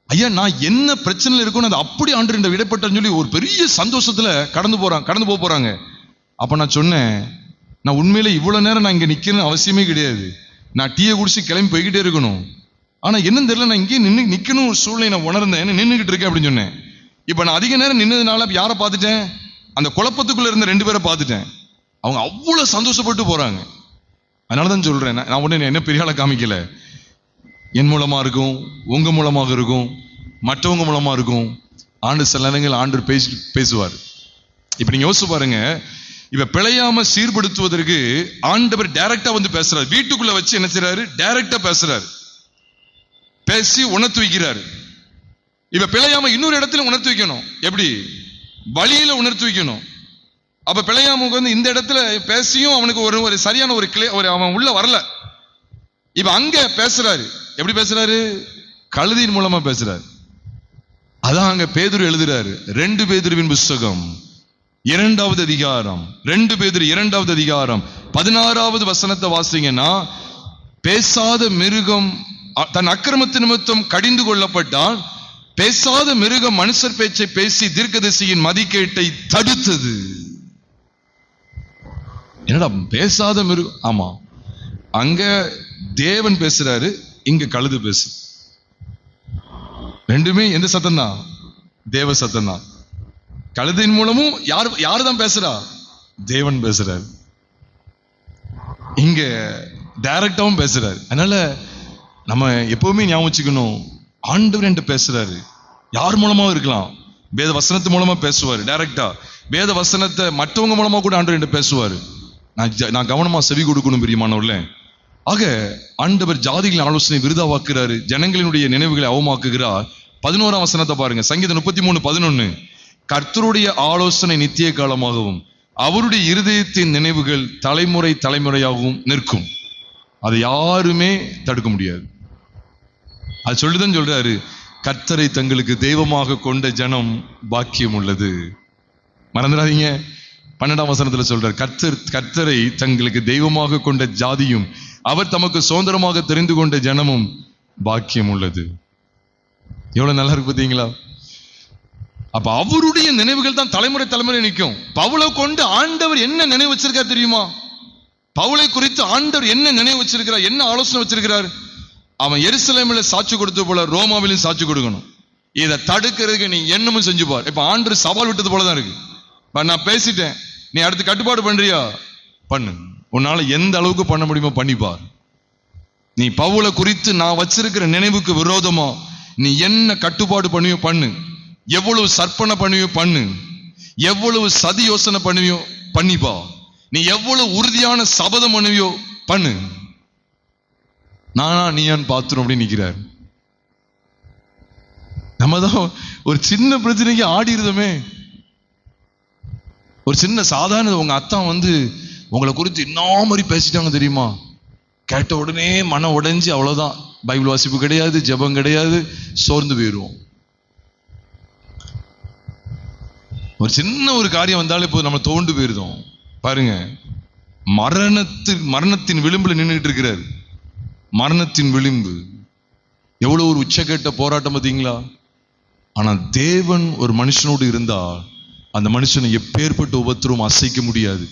ஐயா நான் என்ன பிரச்சனையில் இருக்குன்னு அது அப்படி ஆண்டு விடப்பட்டன்னு சொல்லி ஒரு பெரிய சந்தோஷத்துல கடந்து போறாங்க. அப்ப நான் சொன்னேன், நான் உண்மையில இவ்வளவு நேரம் நான் இங்க நிக்கிறேன்னு அவசியமே கிடையாது, நான் டீயை குடிச்சு கிளம்பி போய்கிட்டே இருக்கணும், ஆனா என்னன்னு தெரியல நான் இங்கே நிக்கணும் சூழ்நிலை நான் உணர்ந்தேன், நின்றுகிட்டு இருக்கேன் அப்படின்னு சொன்னேன். இப்ப நான் அதிக நேரம் நின்னதுனால யாரை பார்த்துட்டேன்? அந்த குழப்பத்துக்குள்ள இருந்த 2 பேரை பார்த்துட்டேன். அவங்க அவ்வளவு சந்தோஷப்பட்டு போறாங்க. அதனாலதான் சொல்றேன், நான் உடனே என்ன பெரிய ஆளை காமிக்கல. என் மூலமா இருக்கும், உங்க மூலமாக இருக்கும், மற்றவங்க மூலமா இருக்கும். ஆண்டு சில நேரங்கள் ஆண்டு பேசுவார். இப்ப நீங்க யோசிச்சு பாருங்க, இப்ப பிழையாம சீர்படுத்துவதற்கு ஆண்டவர் டைரக்டா வந்து பேசுறாரு. வீட்டுக்குள்ள வச்சு என்ன செய்யறாரு? டைரக்டா பேசுறாரு, பேசி உணர்த்து வைக்கிறாரு. இப்ப பிழையாம இன்னொரு இடத்துல உணர்த்து வைக்கணும். எப்படி? வழியில உணர்த்து வைக்கணும். அப்ப பிழையாமுக்கு வந்து இந்த இடத்துல பேசியும் அவனுக்கு ஒரு சரியான ஒரு அவன் உள்ள வரல. இப்ப அங்க பேசுறாரு. எப்படி பேசுறாரு? கழுதியின் மூலமா பேசுறாரு. அதான் அங்க பேதுரு எழுதுறாரு. 2 பேதுருவின் புஸ்தகம் 2வது அதிகாரம், 2 பேதுரு 2வது அதிகாரம் 16வது வசனத்தை வாசிங்கன்னா, பேசாத மிருகம் தன் அக்கிரமத்து நிமித்தம் கடிந்து கொள்ளப்பட்டால், பேசாத மிருகம் மனுஷர் பேச்சை பேசி தீர்க்கதரிசியின் மதிக்கேட்டை தடுத்தது. என்னடா பேசாத மிருகம்? ஆமா, அங்க தேவன் பேசுறாரு, இங்க கழுது பேசு. ரெண்டுமே எந்த சத்தம் தான்? தேவ சத்தம் தான். கழுதின் மூலமும் யாருதான் பேசுறா? தேவன் பேசுறாரு. இங்க டைரக்டாவும் பேசுறாரு. அதனால நம்ம எப்பவுமே ஞாபகம் வச்சுக்கணும், ஆண்டவர் என்கிட்ட பேசுறாரு. யார் மூலமாவும் இருக்கலாம். வேத வசனத்து மூலமா பேசுவாரு டைரக்டா. வேத வசனத்தை மற்றவங்க மூலமா கூட ஆண்டவர் என்கிட்ட பேசுவாரு. நான் கவனமா செவி கொடுக்கணும் பிரியமானவர்களே. ஆக ஆண்டவர் ஜாதிகளின் ஆலோசனை விருதாவாக்குறாரு, ஜனங்களினுடைய நினைவுகளை அவமாக்குகிறார். 11ஆம் வசனத்தை பாருங்க, சங்கீதம் 33:11. கர்த்தருடைய ஆலோசனை நித்திய காலமாகவும் அவருடைய இருதயத்தின் நினைவுகள் தலைமுறை தலைமுறையாகவும் நிற்கும். அதை யாருமே தடுக்க முடியாது. அது சொல்லிதான் சொல்றாரு, கர்த்தரை தங்களுக்கு தெய்வமாக கொண்ட ஜனம் பாக்கியம் உள்ளது. மறந்துடாதீங்க. 12ஆம் வசனத்துல சொல்றார், கர்த்தரை தங்களுக்கு தெய்வமாக கொண்ட ஜாதியும் அவர் தமக்கு சுதந்திரமாக தெரிந்து கொண்ட ஜனமும் பாக்கியம் உள்ளது. எவ்வளவு நல்லா இருக்கு பார்த்தீங்களா? அப்ப அவருடைய நினைவுகள் தான் தலைமுறை தலைமுறை நிற்கும். பவுலை கொண்டு ஆண்டவர் என்ன நினைவு வச்சிருக்கார் தெரியுமா? பவுலை குறித்து ஆண்டவர் என்ன நினைவு வச்சிருக்கிறார், என்ன ஆலோசனை வச்சிருக்கிறார்? அவன் எருசலேமில் சாட்சி கொடுத்தது போல ரோமாவிலும் சாட்சி கொடுக்கணும். இதை தடுக்கிறதுக்கு நீ என்னமும் செஞ்சு பார். இப்ப ஆண்டு சவால் விட்டது போலதான் இருக்கு. நான் பேசிட்டேன், நீ அடுத்து கட்டுப்பாடு பண்றியா? பண்ணு. உன்னால எந்த அளவுக்கு பண்ண முடியுமோ பண்ணிப்பார். நீ பவுலை குறித்து நான் வச்சிருக்கிற நினைவுக்கு விரோதமா நீ என்ன கட்டுப்பாடு பண்ணியோ பண்ணு. எவ்வளவு சற்பனை பண்ணியோ பண்ணு. எவ்வளவு சதி யோசனை பண்ணுவியோ பண்ணிப்பா. நீ எவ்வளவு உறுதியான சபதம் பண்ணுவியோ பண்ணு. நானா நீயான்னு பாத்துரும் அப்படின்னு நிக்கிறார். நம்ம தான் ஒரு சின்ன பிரச்சனைக்கு ஆடிருதமே. ஒரு சின்ன சாதாரண உங்க அத்தா உங்களை குறித்து என்ன மாதிரி பேசிட்டாங்க தெரியுமா? கேட்ட உடனே மனம் உடைஞ்சு அவ்வளவுதான். பைபிள் வாசிப்பு கிடையாது, ஜெபம் கிடையாது, சோர்ந்து போயிடுவோம். ஒரு சின்ன ஒரு காரியம் வந்தாலே இப்போ நம்ம தோண்டு போயிருந்தோம். பாருங்க, மரணத்தின் விளிம்புல நின்றுட்டு இருக்கிறார். மரணத்தின் விளிம்பு எவ்வளவு ஒரு உச்சக்கட்ட போராட்டம் பார்த்தீங்களா? ஆனா தேவன் ஒரு மனுஷனோடு இருந்தா அந்த மனுஷனை எப்பேற்பட்ட உபத்திரம் அசைக்க முடியாது.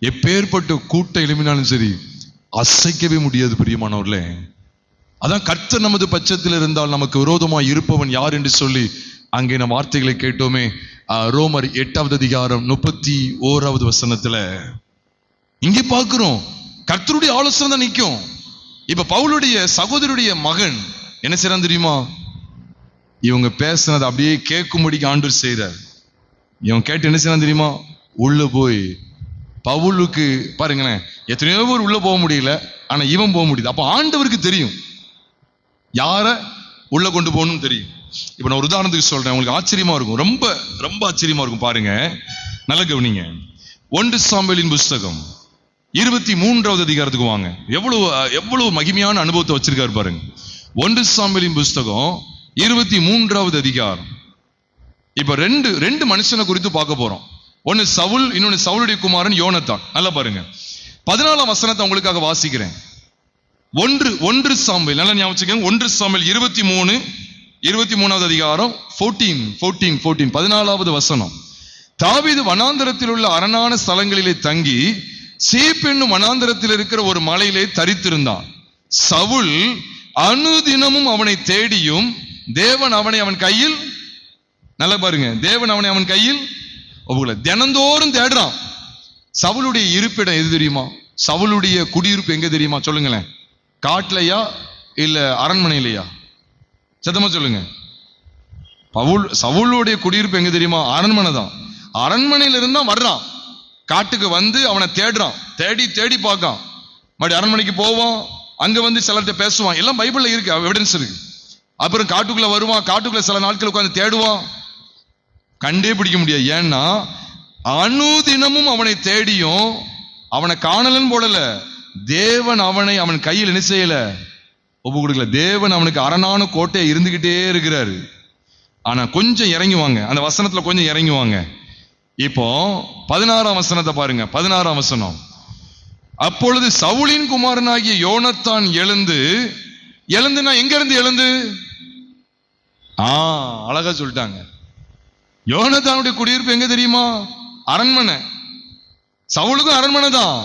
எப்பேற்பட்ட கூட்ட எழுப்பினாலும் சரி அசைக்கவே முடியாது. பிரியமானவர்களே, அதான் கர்த்தர் நமது பட்சத்தில் இருந்தால் நமக்கு விரோதமாய் இருப்பவன் யார் என்று சொல்லி அங்கே நம்ம வார்த்தைகளை கேட்டோமே. ரோமர் 8வது அதிகாரம் 31வது வசனத்துல இங்கே பார்க்கிறோம், கர்த்தருடைய ஆலோசனை தான் நிற்கும். இப்ப பவுலுடைய சகோதரருடைய மகன் என்ன செய்யறான் தெரியுமா? இவங்க பேசுனது அப்படியே கேட்கும்படிக்கு ஆண்டவர் செய்றார். இவன் கேட்டு என்ன செய்யறான் தெரியுமா? உள்ள போய் பவுலுக்கு பாருங்களேன், எத்தனையோ பேர் உள்ள போக முடியல, ஆனா இவன் போக முடியுது. அப்ப ஆண்டவருக்கு தெரியும் யார உள்ள கொண்டு போகணும்னு தெரியும். இப்ப நான் ஒரு உதாரணத்துக்கு சொல்றேன், உங்களுக்கு ஆச்சரியமா இருக்கும், ரொம்ப ரொம்ப ஆச்சரியமா இருக்கும். பாருங்க, நல்ல கவனிங்க. 1 சாமுவேலின் புஸ்தகம் 23வது அதிகாரத்துக்கு வாங்க. எவ்வளவு மகிமையான அனுபவத்தை வச்சிருக்காரு பாருங்க. 1 சாமுவேலின் புஸ்தகம் 23வது அதிகாரம். இப்ப ரெண்டு மனுஷனை குறித்து பார்க்க போறோம். ஒன்னு சவுல், இன்னொன்னு சவுலுடைய குமாரன் யோனத்தான். நல்லா பாருங்க, 14ஆம் வசனத்தை உங்களுக்காக வாசிக்கிறேன். 1 சாமுவேல், நல்லா ஞாபகம் வச்சுக்கோங்க. 1 சாமுவேல் 23வது அதிகாரம் 14 14வது வசனம். தாவீது வனாந்தரத்தில் உள்ள அரணான ஸ்தலங்களிலே தங்கி சீப் என்னும் வனாந்தரத்தில் இருக்கிற ஒரு மலையிலே தரித்திருந்தான். சவுல் அனுதினமும் அவனை தேடியும் தேவன் அவனை அவன் கையில், நல்லா பாருங்க, தேவன் அவனை அவன் கையில் தினந்தோறும் தேடுறான். சவுலுடைய இருப்பிடம் எது தெரியுமா? சவுலுடைய குடியிருப்பு எங்க தெரியுமா? சொல்லுங்களேன். காட்டுலையா இல்ல அரண்மனையிலையா? சத்தமா சொல்லுங்க. சவுலுடைய குடியிருப்பு எங்க தெரியுமா? அரண்மனை தான். அரண்மனையில இருந்தா வர்றான், காட்டுக்கு வந்து அவனை தேடுறான். தேடி தேடி பார்க்கான். மறுபடியும் அரண்மனைக்கு போவான், அங்க சிலர்கிட்ட பேசுவான். எல்லாம் பைபிள்ல இருக்கு, எவிடன்ஸ் இருக்கு. அப்புறம் காட்டுக்குள்ள வருவான், காட்டுக்குள்ள சில நாட்கள் உட்கார்ந்து தேடுவான். கண்டே பிடிக்க முடியாது. ஏன்னா அனுதினமும் அவனை தேடியும் அவனை காணலன்னு போடல, தேவன் அவனை அவன் கையில் என்ன செய்யல, ஒப்பு கொடுக்கல. தேவன் அவனுக்கு அரணான கோட்டையை இருந்துகிட்டே இருக்கிறாரு. ஆனா கொஞ்சம் இறங்குவாங்க, அந்த வசனத்துல கொஞ்சம் இறங்குவாங்க. இப்போ 16ஆம் வசனத்தை பாருங்க. 16ஆம் வசனம். அப்பொழுது சவுலின் குமாரனாகிய யோனத்தான் எழுந்துனா எங்க இருந்து எழுந்து? அழகா சொல்லிட்டாங்க. யோனத்தானுடைய குடியிருப்பு எங்க தெரியுமா? அரண்மனை. சவுலுக்கும் அரண்மனை தான்.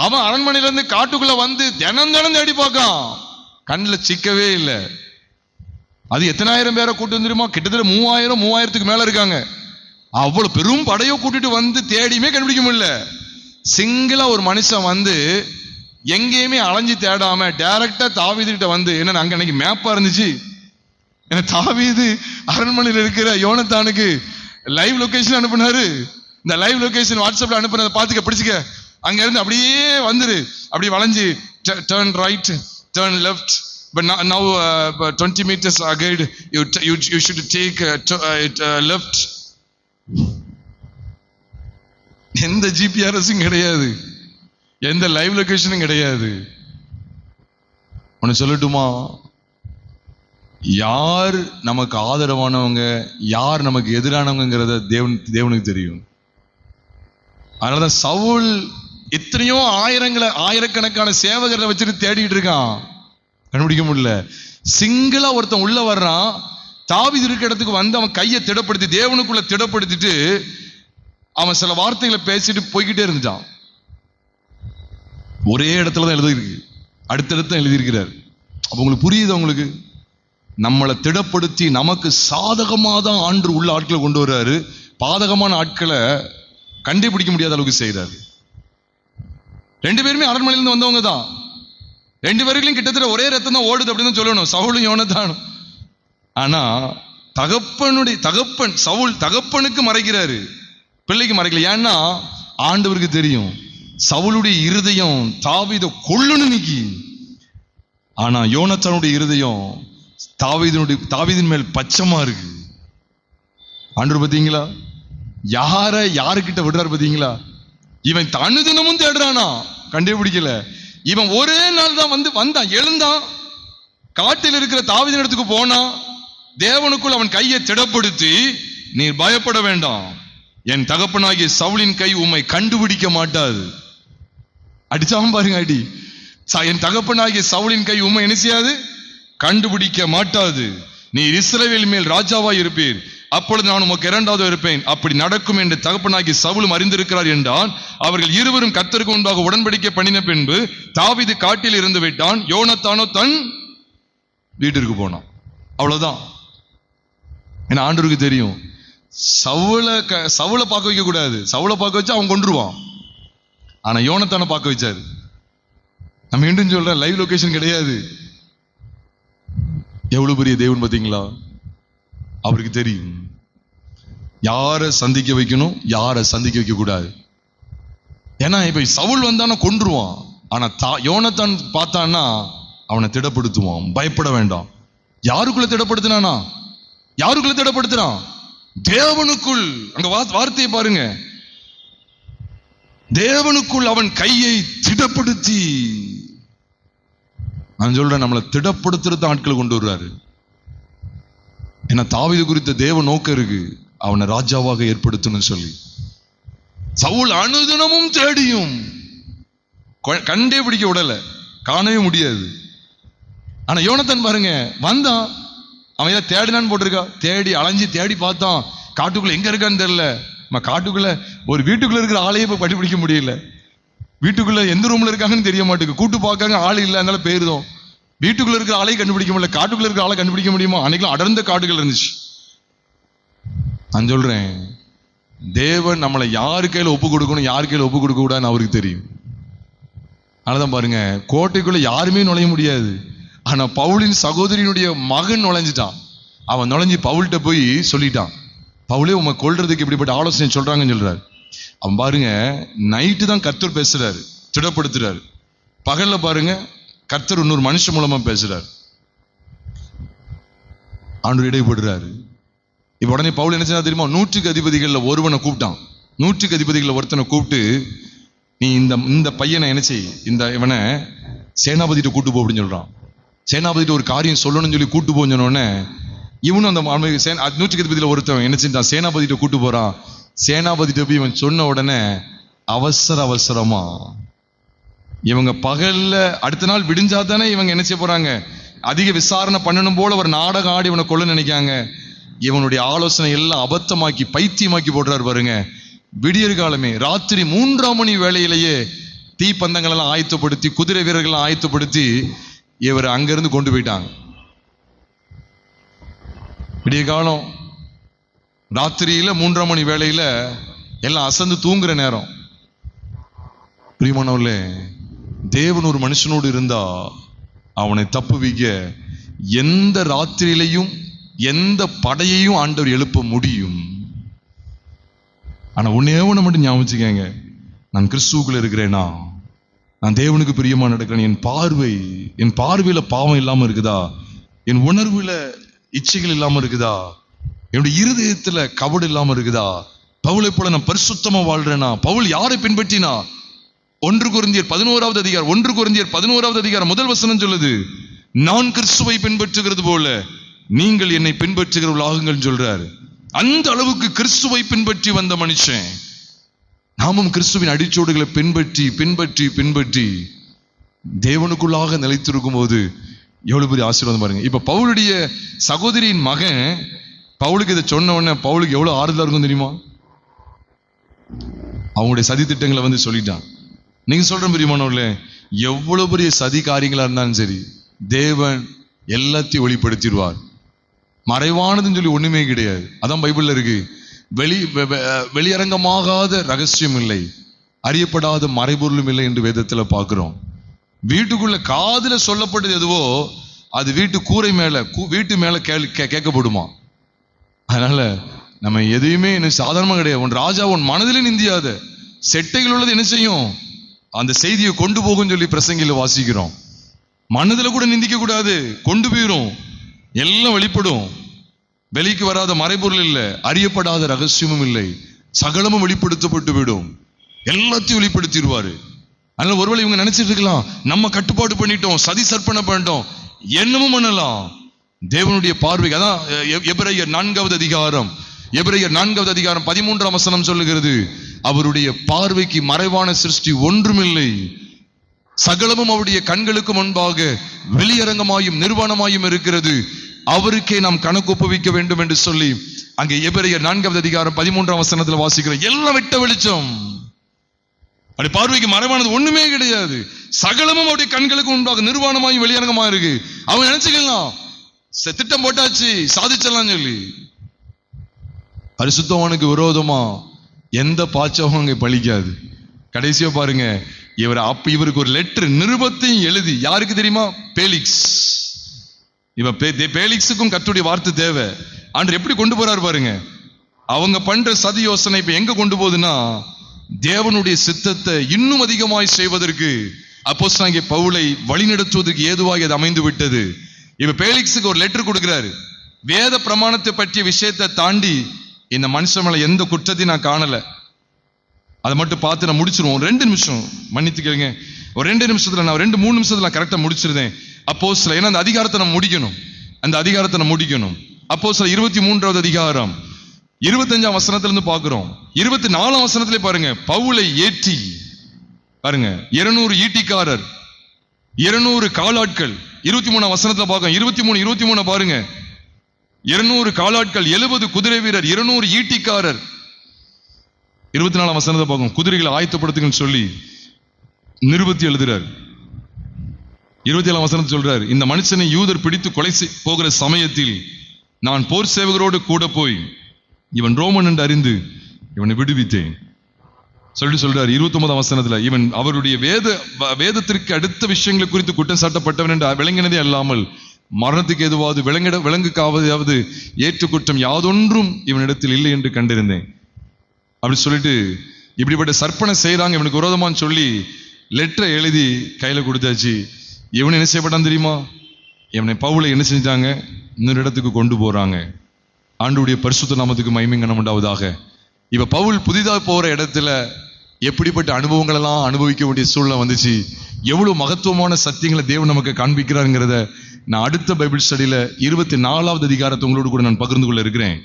அவன் அரண்மனையில இருந்து காட்டுக்குள்ள வந்து தினம் தேடி பார்க்கான், கண்ணுல சிக்கவே இல்லை. அது எத்தனாயிரம் பேரை கூட்டு வந்துருமா? கிட்டத்தட்ட 3000-3000க்கு மேல இருக்காங்க. அவ்வளவு பெரும் படையோ கூட்டிட்டு வந்து தேடியுமே கண்டுபிடிக்க முடியல. சிங்கிளா ஒரு மனுஷன் எங்கேயுமே அலைஞ்சு தேடாம டைரக்டா தாவீது கிட்ட என்ன அங்க அன்னைக்கு மேப்பா இருந்துச்சு. ஏன்னா தாவீது அரண்மனையில் இருக்கிற யோனத்தானுக்கு லைவ் லொகேஷன் அனுப்புனாரு. இந்த லைவ் லொகேஷன் வாட்ஸ்அப்ல அனுப்புனதை பாத்துக்க, பிடிச்சுக்க. அங்க இருந்து அப்படியே வந்துரு, அப்படி வளைஞ்சு turn right, turn left, but now 20 meters ahead you should take left. எந்த ஜிபிஆர்எஸும் கிடையாது, எந்த லைவ் லொகேஷனும் கிடையாது. ஒன்னு சொல்லட்டுமா? யார் நமக்கு ஆதரவானவங்க, யார் நமக்கு எதிரானவங்கிறத தேவனுக்கு தெரியும். அதனாலதான் சவுல் எத்தனையோ ஆயிரக்கணக்கான சேவகரை வச்சுட்டு தேடிட்டு இருக்கான், கண்டுபிடிக்க முடியல. சிங்கிளா ஒருத்தன் உள்ள வர்றான், தாவீது இருக்க இடத்துக்கு வந்து அவன் கையை திடப்படுத்தி தேவனுக்குள்ள திடப்படுத்திட்டு அவன் சில வார்த்தைகளை பேசிட்டு போய்கிட்டே இருந்துட்டான். ஒரே இடத்துலதான் எழுதியிருக்கு, அடுத்தடுத்து எழுதியிருக்கிறார். அப்ப உங்களுக்கு புரியுது? உங்களுக்கு நம்மளை திடப்படுத்தி நமக்கு சாதகமாக தான் ஆண்டு உள்ள ஆட்களை கொண்டு வர்றாரு, பாதகமான ஆட்களை கண்டுபிடிக்க முடியாத அளவுக்கு செய்யறாரு. 2 பேருமே அரண்மனையிலிருந்து வந்தவங்க தான், 2 பேருக்கும் கிட்டத்தட்ட ஒரே ரத்தம் தான் ஓடுது அப்படின்னு சொல்லணும், சவுலும் யோனத்தானும். ஆனா தகப்பன் சவுல் தகப்பனுக்கு மறைக்கிறாரு, பிள்ளைக்கு மறைக்கல. ஏன்னா ஆண்டவருக்கு தெரியும் சவுளுடைய இருதயம் தாவீதை கொல்லணும் நிக்கி. ஆனா யோனத்தானுடைய இருதயம் தாவீதின் மேல் பச்சமா இருக்கு. ஆண்டவர் பாத்தீங்களா யாருக்கிட்ட விடுறாரு பாத்தீங்களா? இவன் அனுதினமும் தேடுறானா, கண்டுபிடிக்கல. இவன் ஒரே நாள் தான் வந்தான், எழுந்தான், காட்டில் இருக்கிற தாவீதின் இடத்துக்கு போனான். தேவனுக்குள் அவன் கையை திடப்படுத்தி, நீர் பயப்பட வேண்டாம், என் தகப்பனாகிய சவுலின் கை உம்மை கண்டுபிடிக்க மாட்டாது. அடிச்சாம பாருங்க அடி. என் தகப்பனாகிய சவுலின் கை உம்மை என்ன செய்யாது, கண்டுபிடிக்க மாட்டாது. நீர் இஸ்ரவேல் மேல் ராஜாவாய் இருப்பீர், அப்பொழுது நான் உமக்கு 2வது இருப்பேன். அப்படி நடக்கும் என்று தகப்பனாகி சவுலும் அறிந்திருக்கிறார் என்றான். அவர்கள் இருவரும் கர்த்தருக்கு முன்பாக உடன்படிக்கை பண்ணின பின்பு தாவீது காட்டில் இருந்து விட்டான், யோனத்தானோ தன் வீட்டிற்கு போனான். அவ்வளவுதான். ஏன்னா ஆண்டவருக்கு தெரியும் சவுலை பார்க்க வைக்க கூடாது, சவுலை பார்க்க வச்சா அவன் கொன்றுவான். ஆனா யோனத்தானை பார்க்க வச்சாரு. நம்ம மீண்டும் சொல்ற, லைவ் லொகேஷன் கிடையாது. எவ்வளவு பெரிய தேவன் பாத்தீங்களா? அவருக்கு தெரியும் யாரை சந்திக்க வைக்கணும், யாரை சந்திக்க வைக்க கூடாது. ஏன்னா இப்ப சவுல் வந்தானா கொன்றுவான், ஆனா யோனத்தான் பார்த்தான்னா அவனை திடப்படுத்துவான். பயப்பட வேண்டாம். யாருக்குள்ள திடப்படுத்தினானா? யாருக்குள்ள திடப்படுத்தினான்? தேவனுக்குள். அங்க வார்த்தையை பாருங்க, தேவனுக்குள் அவன் கையை திடப்படுத்தி. நான் சொல்றேன், நம்மளை திடப்படுத்துறது ஆட்களை கொண்டு வருவாரு. ஏன்னா தாவீது குறித்த தேவ நோக்கம் இருக்கு, அவனை ராஜாவாக ஏற்படுத்தணும்னு சொல்லி. சவுல் அனுதினமும் தேடியும் கண்டே பிடிக்க விடல, காணவே முடியாது. ஆனா யோனத்தான் பாருங்க, வந்தான், அவன் ஏதாவது தேடினான்னு போட்டிருக்கா, தேடி அலைஞ்சி தேடி பார்த்தான், காட்டுக்குள்ள எங்க இருக்கான்னு தெரியல. காட்டுக்குள்ள ஒரு வீட்டுக்குள்ள இருக்கிற ஆளையே இப்ப கண்டுபிடிக்க முடியல. வீட்டுக்குள்ள எந்த ரூம்ல இருக்காங்கன்னு தெரிய மாட்டேங்குது, கூட்டு பார்க்காங்க ஆள் இல்லை, அதனால போயிருந்தோம். வீட்டுக்குள்ள இருக்கிற ஆளையும் கண்டுபிடிக்க முடியல, காட்டுக்குள்ள இருக்கிற ஆளை கண்டுபிடிக்க முடியுமா? அன்னைக்கு அடர்ந்த காடுகள் இருந்துச்சு. நான் சொல்றேன், தேவன் நம்மளை யாரு கையில ஒப்பு கொடுக்கணும், யாரு கையில ஒப்பு கொடுக்க கூடாதுன்னு அவருக்கு தெரியும். அதனாலதான் பாருங்க, கோட்டைக்குள்ள யாருமே நுழைய முடியாது. ஆனா பவுலின் சகோதரியினுடைய மகன் நுழைஞ்சிட்டான். அவன் நுழைஞ்சி பவுல்கிட்ட போய் சொல்லிட்டான், பவுலே உங்க கொல்றதுக்கு இப்படிப்பட்ட ஆலோசனை சொல்றாங்கன்னு சொல்றாரு. அவன் பாருங்க, நைட்டு தான் கர்த்தர் பேசுறாரு, திடப்படுத்துறாரு. பகல்ல பாருங்க கர்த்தர் இன்னொரு மனுஷன் மூலமா பேசுறாரு, ஆண்டவர் இடைப்படுறாரு. இப்ப உடனே பவுல் என்ன செய்ய தெரியுமா? 100 அதிபதிகள்ல ஒருவனை கூப்பிட்டான். 100 அதிபதிகள்ல ஒருத்தனை கூப்பிட்டு, நீ இந்த பையனை என்ன செய், இவனை சேனாபதிட்ட கூட்டு போ அப்படின்னு சொல்றான். சேனாபதிட்ட ஒரு காரியம் சொல்லணும்னு சொல்லி கூட்டு போன்னு சொன்னோடனே இவனும் அந்த 100 அதிபதியில ஒருத்தன் என்ன செஞ்சான், சேனாபதிட்ட கூட்டு போறான். சேனாபதிட்ட போய் இவன் சொன்ன உடனே அவசரமா இவங்க பகல்ல அடுத்த நாள் விடிஞ்சாதானே இவங்க என்ன செய்ய போறாங்க, அதிக விசாரணை பண்ணணும் போல ஒரு நாடகம் ஆடி இவனை கொள்ள நினைக்காங்க. இவனுடைய ஆலோசனை எல்லாம் அபத்தமாக்கி பைத்தியமாக்கி போடுறாரு பாருங்க. விடியற் காலமே ராத்திரி 3ஆம் மணி வேளையிலேயே தீப்பந்தங்கள் எல்லாம் ஆயத்தப்படுத்தி, குதிரை வீரர்கள் ஆயத்தப்படுத்தி இவர் அங்கிருந்து கொண்டு போயிட்டாங்க. விடிய காலம் ராத்திரியில 3ஆம் மணி வேளையில எல்லாம் அசந்து தூங்குற நேரம். பிரியமானவர்களே, தேவன் ஒரு மனுஷனோடு இருந்தா அவனை தப்புவிக்க எந்த ராத்திரியிலையும் எந்த படையையும் ஆண்டவர் எழுப்ப முடியும். ஆனா ஒன்னே ஒண்ணு மட்டும் ஞாபகம் வச்சுக்கங்க, நான் கிறிஸ்துவுக்குள்ள இருக்கிறேனா, நான் தேவனுக்கு பிரியமா நடக்கிறேன், என் பார்வையில பாவம் இல்லாம இருக்குதா, என் உணர்வுல இச்சைகள் இல்லாம இருக்குதா, என்னுடைய இருதயத்துல கபடு இல்லாம இருக்குதா, பவுலை போல நான் பரிசுத்தமா வாழ்றேனா. பவுல் யாரை பின்பற்றினா? 1 கொரிந்தியர் 11வது அதிகாரம் முதல் வசனம் சொல்லுது, நான் கிறிஸ்துவை பின்பற்றுகிறது போல நீங்கள் என்னை பின்பற்றுகிறவர்களாகுங்கள் சொல்றாரு. அந்த அளவுக்கு கிறிஸ்துவை பின்பற்றி வந்த மனுஷன். நாமும் கிறிஸ்துவின் அடிச்சோடுகளை பின்பற்றி பின்பற்றி பின்பற்றி தேவனுக்குள்ளாக நிலைத்திருக்கும் போது எவ்வளவு பெரிய ஆசீர்வாதம் பாருங்க. இப்ப பவுலுடைய சகோதரியின் மகன் பவுலுக்கு இதை சொன்ன உடனே பவுலுக்கு எவ்வளவு ஆறுதலா இருக்கும் தெரியுமா? அவங்களுடைய சதி திட்டங்களை வந்து சொல்லிட்டான். நீங்க சொல்ற பிரியமானவர்களே, எவ்வளவு பெரிய சதி காரியங்களா இருந்தாலும் சரி, தேவன் எல்லாத்தையும் வெளிப்படுத்திடுவார். மறைவானதுன்னு சொல்லி ஒண்ணுமே கிடையாது. அதான் பைபிள்ல இருக்கு, வெளியரங்கமாகாத ரகசியம் இல்லை, அறியப்படாத மறைபொருளும் இல்லை என்று வேதத்துல பார்க்கிறோம். வீட்டுக்குள்ள காதுல சொல்லப்பட்டது எதுவோ அது வீட்டு கூரை மேல வீட்டு மேல கேட்கப்படுமா? அதனால நம்ம எதையுமே சாதாரணமா கிடையாது. உன் ராஜா உன் மனதிலே நிந்தியாத செட்டைகள் உள்ளது என்ன செய்யும், அந்த செய்தியை கொண்டு போகும் சொல்லி பிரசங்கில வாசிக்கிறோம். மனதுல கூட நிந்திக்க கூடாது, கொண்டு போயிரும், எல்லாம் வெளிப்படும். வெளிக்கு வராத மறைபொருள் இல்லை, அறியப்படாத ரகசியமும் இல்லை, சகலமும் வெளிப்படுத்தப்பட்டு விடும். எல்லாத்தையும் வெளிப்படுத்திடுவாரு. அதனால ஒருவேளை இவங்க நினைச்சிட்டு இருக்கலாம், நம்ம கட்டுப்பாடு பண்ணிட்டோம், சதி சற்பனை பண்ணிட்டோம், என்னமும் பண்ணலாம். தேவனுடைய பார்வை அதான் எபிரேயர் 4வது அதிகாரம் 13ஆம் வசனம் சொல்லுகிறது, அவருடைய பார்வைக்கு மறைவான சிருஷ்டி ஒன்றுமில்லை, சகலமும் அவருடைய கண்களுக்கு முன்பாக வெளியரங்கமாயும் நிர்வாணமாயும் இருக்கிறது, அவருக்கே நாம் கணக்கு ஒப்புவிக்க வேண்டும் என்று சொல்லி அங்கே எபிரேயர் 4வது அதிகாரம் 13ஆம் வசனத்துல வாசிக்கிற எல்லாம் வெட்ட வெளிச்சம். அப்படி பார்வைக்கு மறைவானது ஒண்ணுமே கிடையாது, சகலமும் அவருடைய கண்களுக்கு முன்பாக நிர்வாணமாயும் வெளியரங்கமா இருக்கு. அவங்க நினைச்சுக்கலாம் திட்டம் போட்டாச்சு சாதிச்சலாம் சொல்லி. பரிசுத்தவானுக்கு விரோதமா எந்த பாச்சமும் அங்கே பழிக்காது. கடைசியா பாருங்க, இவருக்கு ஒரு லெட்டர் நிருபத்தையும் எழுதி, யாருக்கு தெரியுமா? பேலிக்ஸ். பேலிக்ஸுக்கும் கர்த்தருடைய வார்த்தை தேவை. ஆண்டவர் எப்படி கொண்டு போறாரு பாருங்க. அவங்க பண்ற சதி யோசனை இப்ப எங்க கொண்டு போகுதுன்னா, தேவனுடைய சித்தத்தை இன்னும் அதிகமாய் செய்வதற்கு அப்போஸ்தலனாகிய பவுலை வழிநடத்துவதற்கு ஏதுவாக அது அமைந்து விட்டது. இப்ப பேலிக்ஸுக்கு ஒரு லெட்டர் கொடுக்கிறாரு. வேத பிரமாணத்தை பற்றிய விஷயத்தை தாண்டி இந்த மனுஷன் மேல எந்த குற்றத்தையும் நான் காணல, அதை மட்டும் பார்த்து நான் முடிச்சிருவோம். 2 நிமிஷம் மன்னித்து கேளுங்க, ஒரு 2 நிமிஷத்துல நான் 2-3 நிமிஷத்துல நான் கரெக்டா முடிச்சிருந்தேன். அப்போஸ்தலர், ஏன்னா அந்த அதிகாரத்தை நம்ம முடிக்கணும். அப்போஸ்தலர் 23வது அதிகாரம் 25ஆம் வசனத்திலிருந்து பார்க்கிறோம். 24ஆம் வசனத்திலே பாருங்க, பவுலை ஏற்றி பாருங்க 200 ஈட்டிக்காரர், 200 காலாட்கள். 23ஆம் வசனத்துல பார்க்க 23 பாருங்க, 200 காலாட்கள், 70 குதிரை வீரர், 200 ஈட்டிக்காரர். 24ஆம் வசனத்தை பார்க்கும், குதிரைகளை ஆயத்தப்படுத்துங்கன்னு சொல்லி நிருபத்தி எழுதுறார். 27ஆம் வசனத்தை சொல்றார், இந்த மனுஷனை யூதர் பிடித்து கொலை போகிற சமயத்தில் நான் போர் சேவகரோடு கூட போய் இவன் ரோமன் என்று அறிந்து இவனை விடுவித்தேன் சொல்றார். 29ஆம் வசனத்துல, இவன் அவருடைய வேதத்திற்கு அடுத்த விஷயங்களை குறித்து குற்றம் சாட்டப்பட்டவன் என்று விளங்கினதே அல்லாமல் மரணத்துக்கு எதுவாவது விலங்குக்காவது ஏற்று குற்றம் யாதொன்றும் இவனிடத்தில் இல்லை என்று கண்டிருந்தேன். அப்படி சொல்லிட்டு இப்படிப்பட்ட சற்பனை செய்யறாங்க இவனுக்கு விரோதமான்னு சொல்லி லெட்டரை எழுதி கையில கொடுத்தாச்சு. இவன் என்ன செய்யப்பட்டான் தெரியுமா? இவனை பவுலை என்ன செஞ்சாங்க, இன்னொரு இடத்துக்கு கொண்டு போறாங்க. ஆண்டவருடைய பரிசுத்த நாமத்துக்கு மகிமை கனம் உண்டாவதாக. இப்ப பவுல் புதிதாக போற இடத்துல எப்படிப்பட்ட அனுபவங்கள் எல்லாம் அனுபவிக்க வேண்டிய சூழ்நிலை வந்துச்சு, எவ்வளவு மகத்துவமான சத்தியங்களை தேவன் நமக்கு காண்பிக்கிறாருங்கிறத நான் அடுத்த பைபிள் ஸ்டடியில 24வது அதிகாரத்தை உங்களோடு கூட நான் பகிர்ந்து கொள்ள இருக்கிறேன்.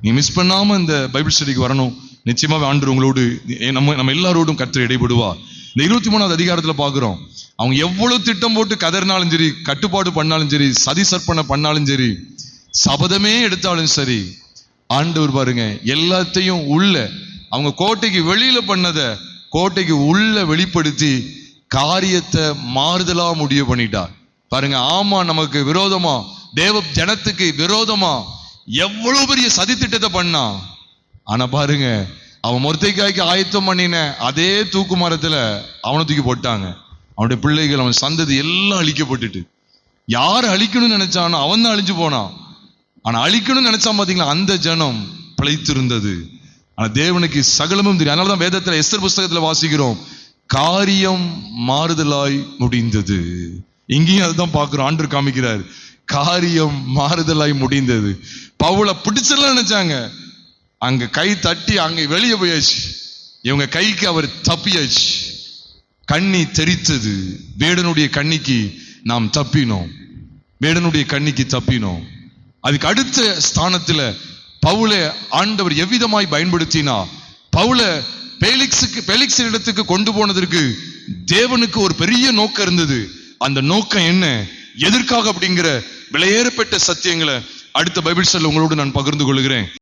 நீ மிஸ் பண்ணாம இந்த பைபிள் ஸ்டடிக்கு வரணும். நிச்சயமாவே ஆண்டவர் உங்களோடு நம்ம எல்லாரோடும் கர்த்தர் இடைபடுவா. இந்த 23வது அதிகாரத்துல பாக்குறோம், அவங்க எவ்வளவு திட்டம் போட்டு கதறினாலும் சரி, கட்டுப்பாடு பண்ணாலும் சரி, சதி சற்பனை பண்ணாலும் சரி, சபதமே எடுத்தாலும் சரி, ஆண்டவர் பாருங்க எல்லாத்தையும் உள்ள அவங்க கோட்டைக்கு வெளியில பண்ணத கோட்டைக்கு உள்ள வெளிப்படுத்தி காரியத்தை மாறுதலா முடிவு பண்ணிட்டார். பாருங்க, ஆமா நமக்கு விரோதமா, தேவ ஜனத்துக்கு விரோதமா எவ்வளவு பெரிய சதி திட்டத்தை பண்ணா. ஆனா பாருங்க, அவன் மொர்தெக்காய்க்கு ஆயத்தம் பண்ணின அதே தூக்கு மரத்துல அவனை தூக்கி போட்டாங்க. அவனுடைய பிள்ளைகள், அவன் சந்ததி எல்லாம் அழிக்கப்பட்டுட்டு, யாரு அழிக்கணும்னு நினைச்சானோ அவன் தான் அழிஞ்சு போனான். ஆனா அழிக்கணும்னு நினைச்சா பாத்தீங்களா, அந்த ஜனம் பிழைத்திருந்தது. ஆனா தேவனுக்கு சகலமும் தெரியும். அதனாலதான் வேதத்துல எஸ்தர் புஸ்தகத்துல வாசிக்கிறோம், காரியம் மாறுதலாய் முடிந்தது. இங்கேயும் அதுதான் பாக்குறோம், ஆண்டவர் காமிக்கிறார், காரியம் மாறுதலாய் முடிந்தது. பவுலை பிடிச்சலாம் நினைச்சாங்க, அங்க கை தட்டி அங்க வெளியே போயாச்சு, இவங்க கைக்கு அவர் தப்பியாச்சு. கண்ணி தெரித்தது. வேடனுடைய கண்ணிக்கு நாம் தப்பினோம், வேடனுடைய கண்ணிக்கு தப்பினோம். அதுக்கு அடுத்த ஸ்தானத்துல பவுலை ஆண்டவர் எவ்விதமாய் பயன்படுத்தினா, பவுலை பேலிக்ஸ் இடத்துக்கு கொண்டு போனதற்கு தேவனுக்கு ஒரு பெரிய நோக்கம் இருந்தது. அந்த நோக்கம் என்ன, எதற்காக அப்படிங்கிற விலையேறப்பட்ட சத்தியங்களை அடுத்த பைபிள் ஸ்டடியில் உங்களோடு நான் பகிர்ந்து கொள்கிறேன்.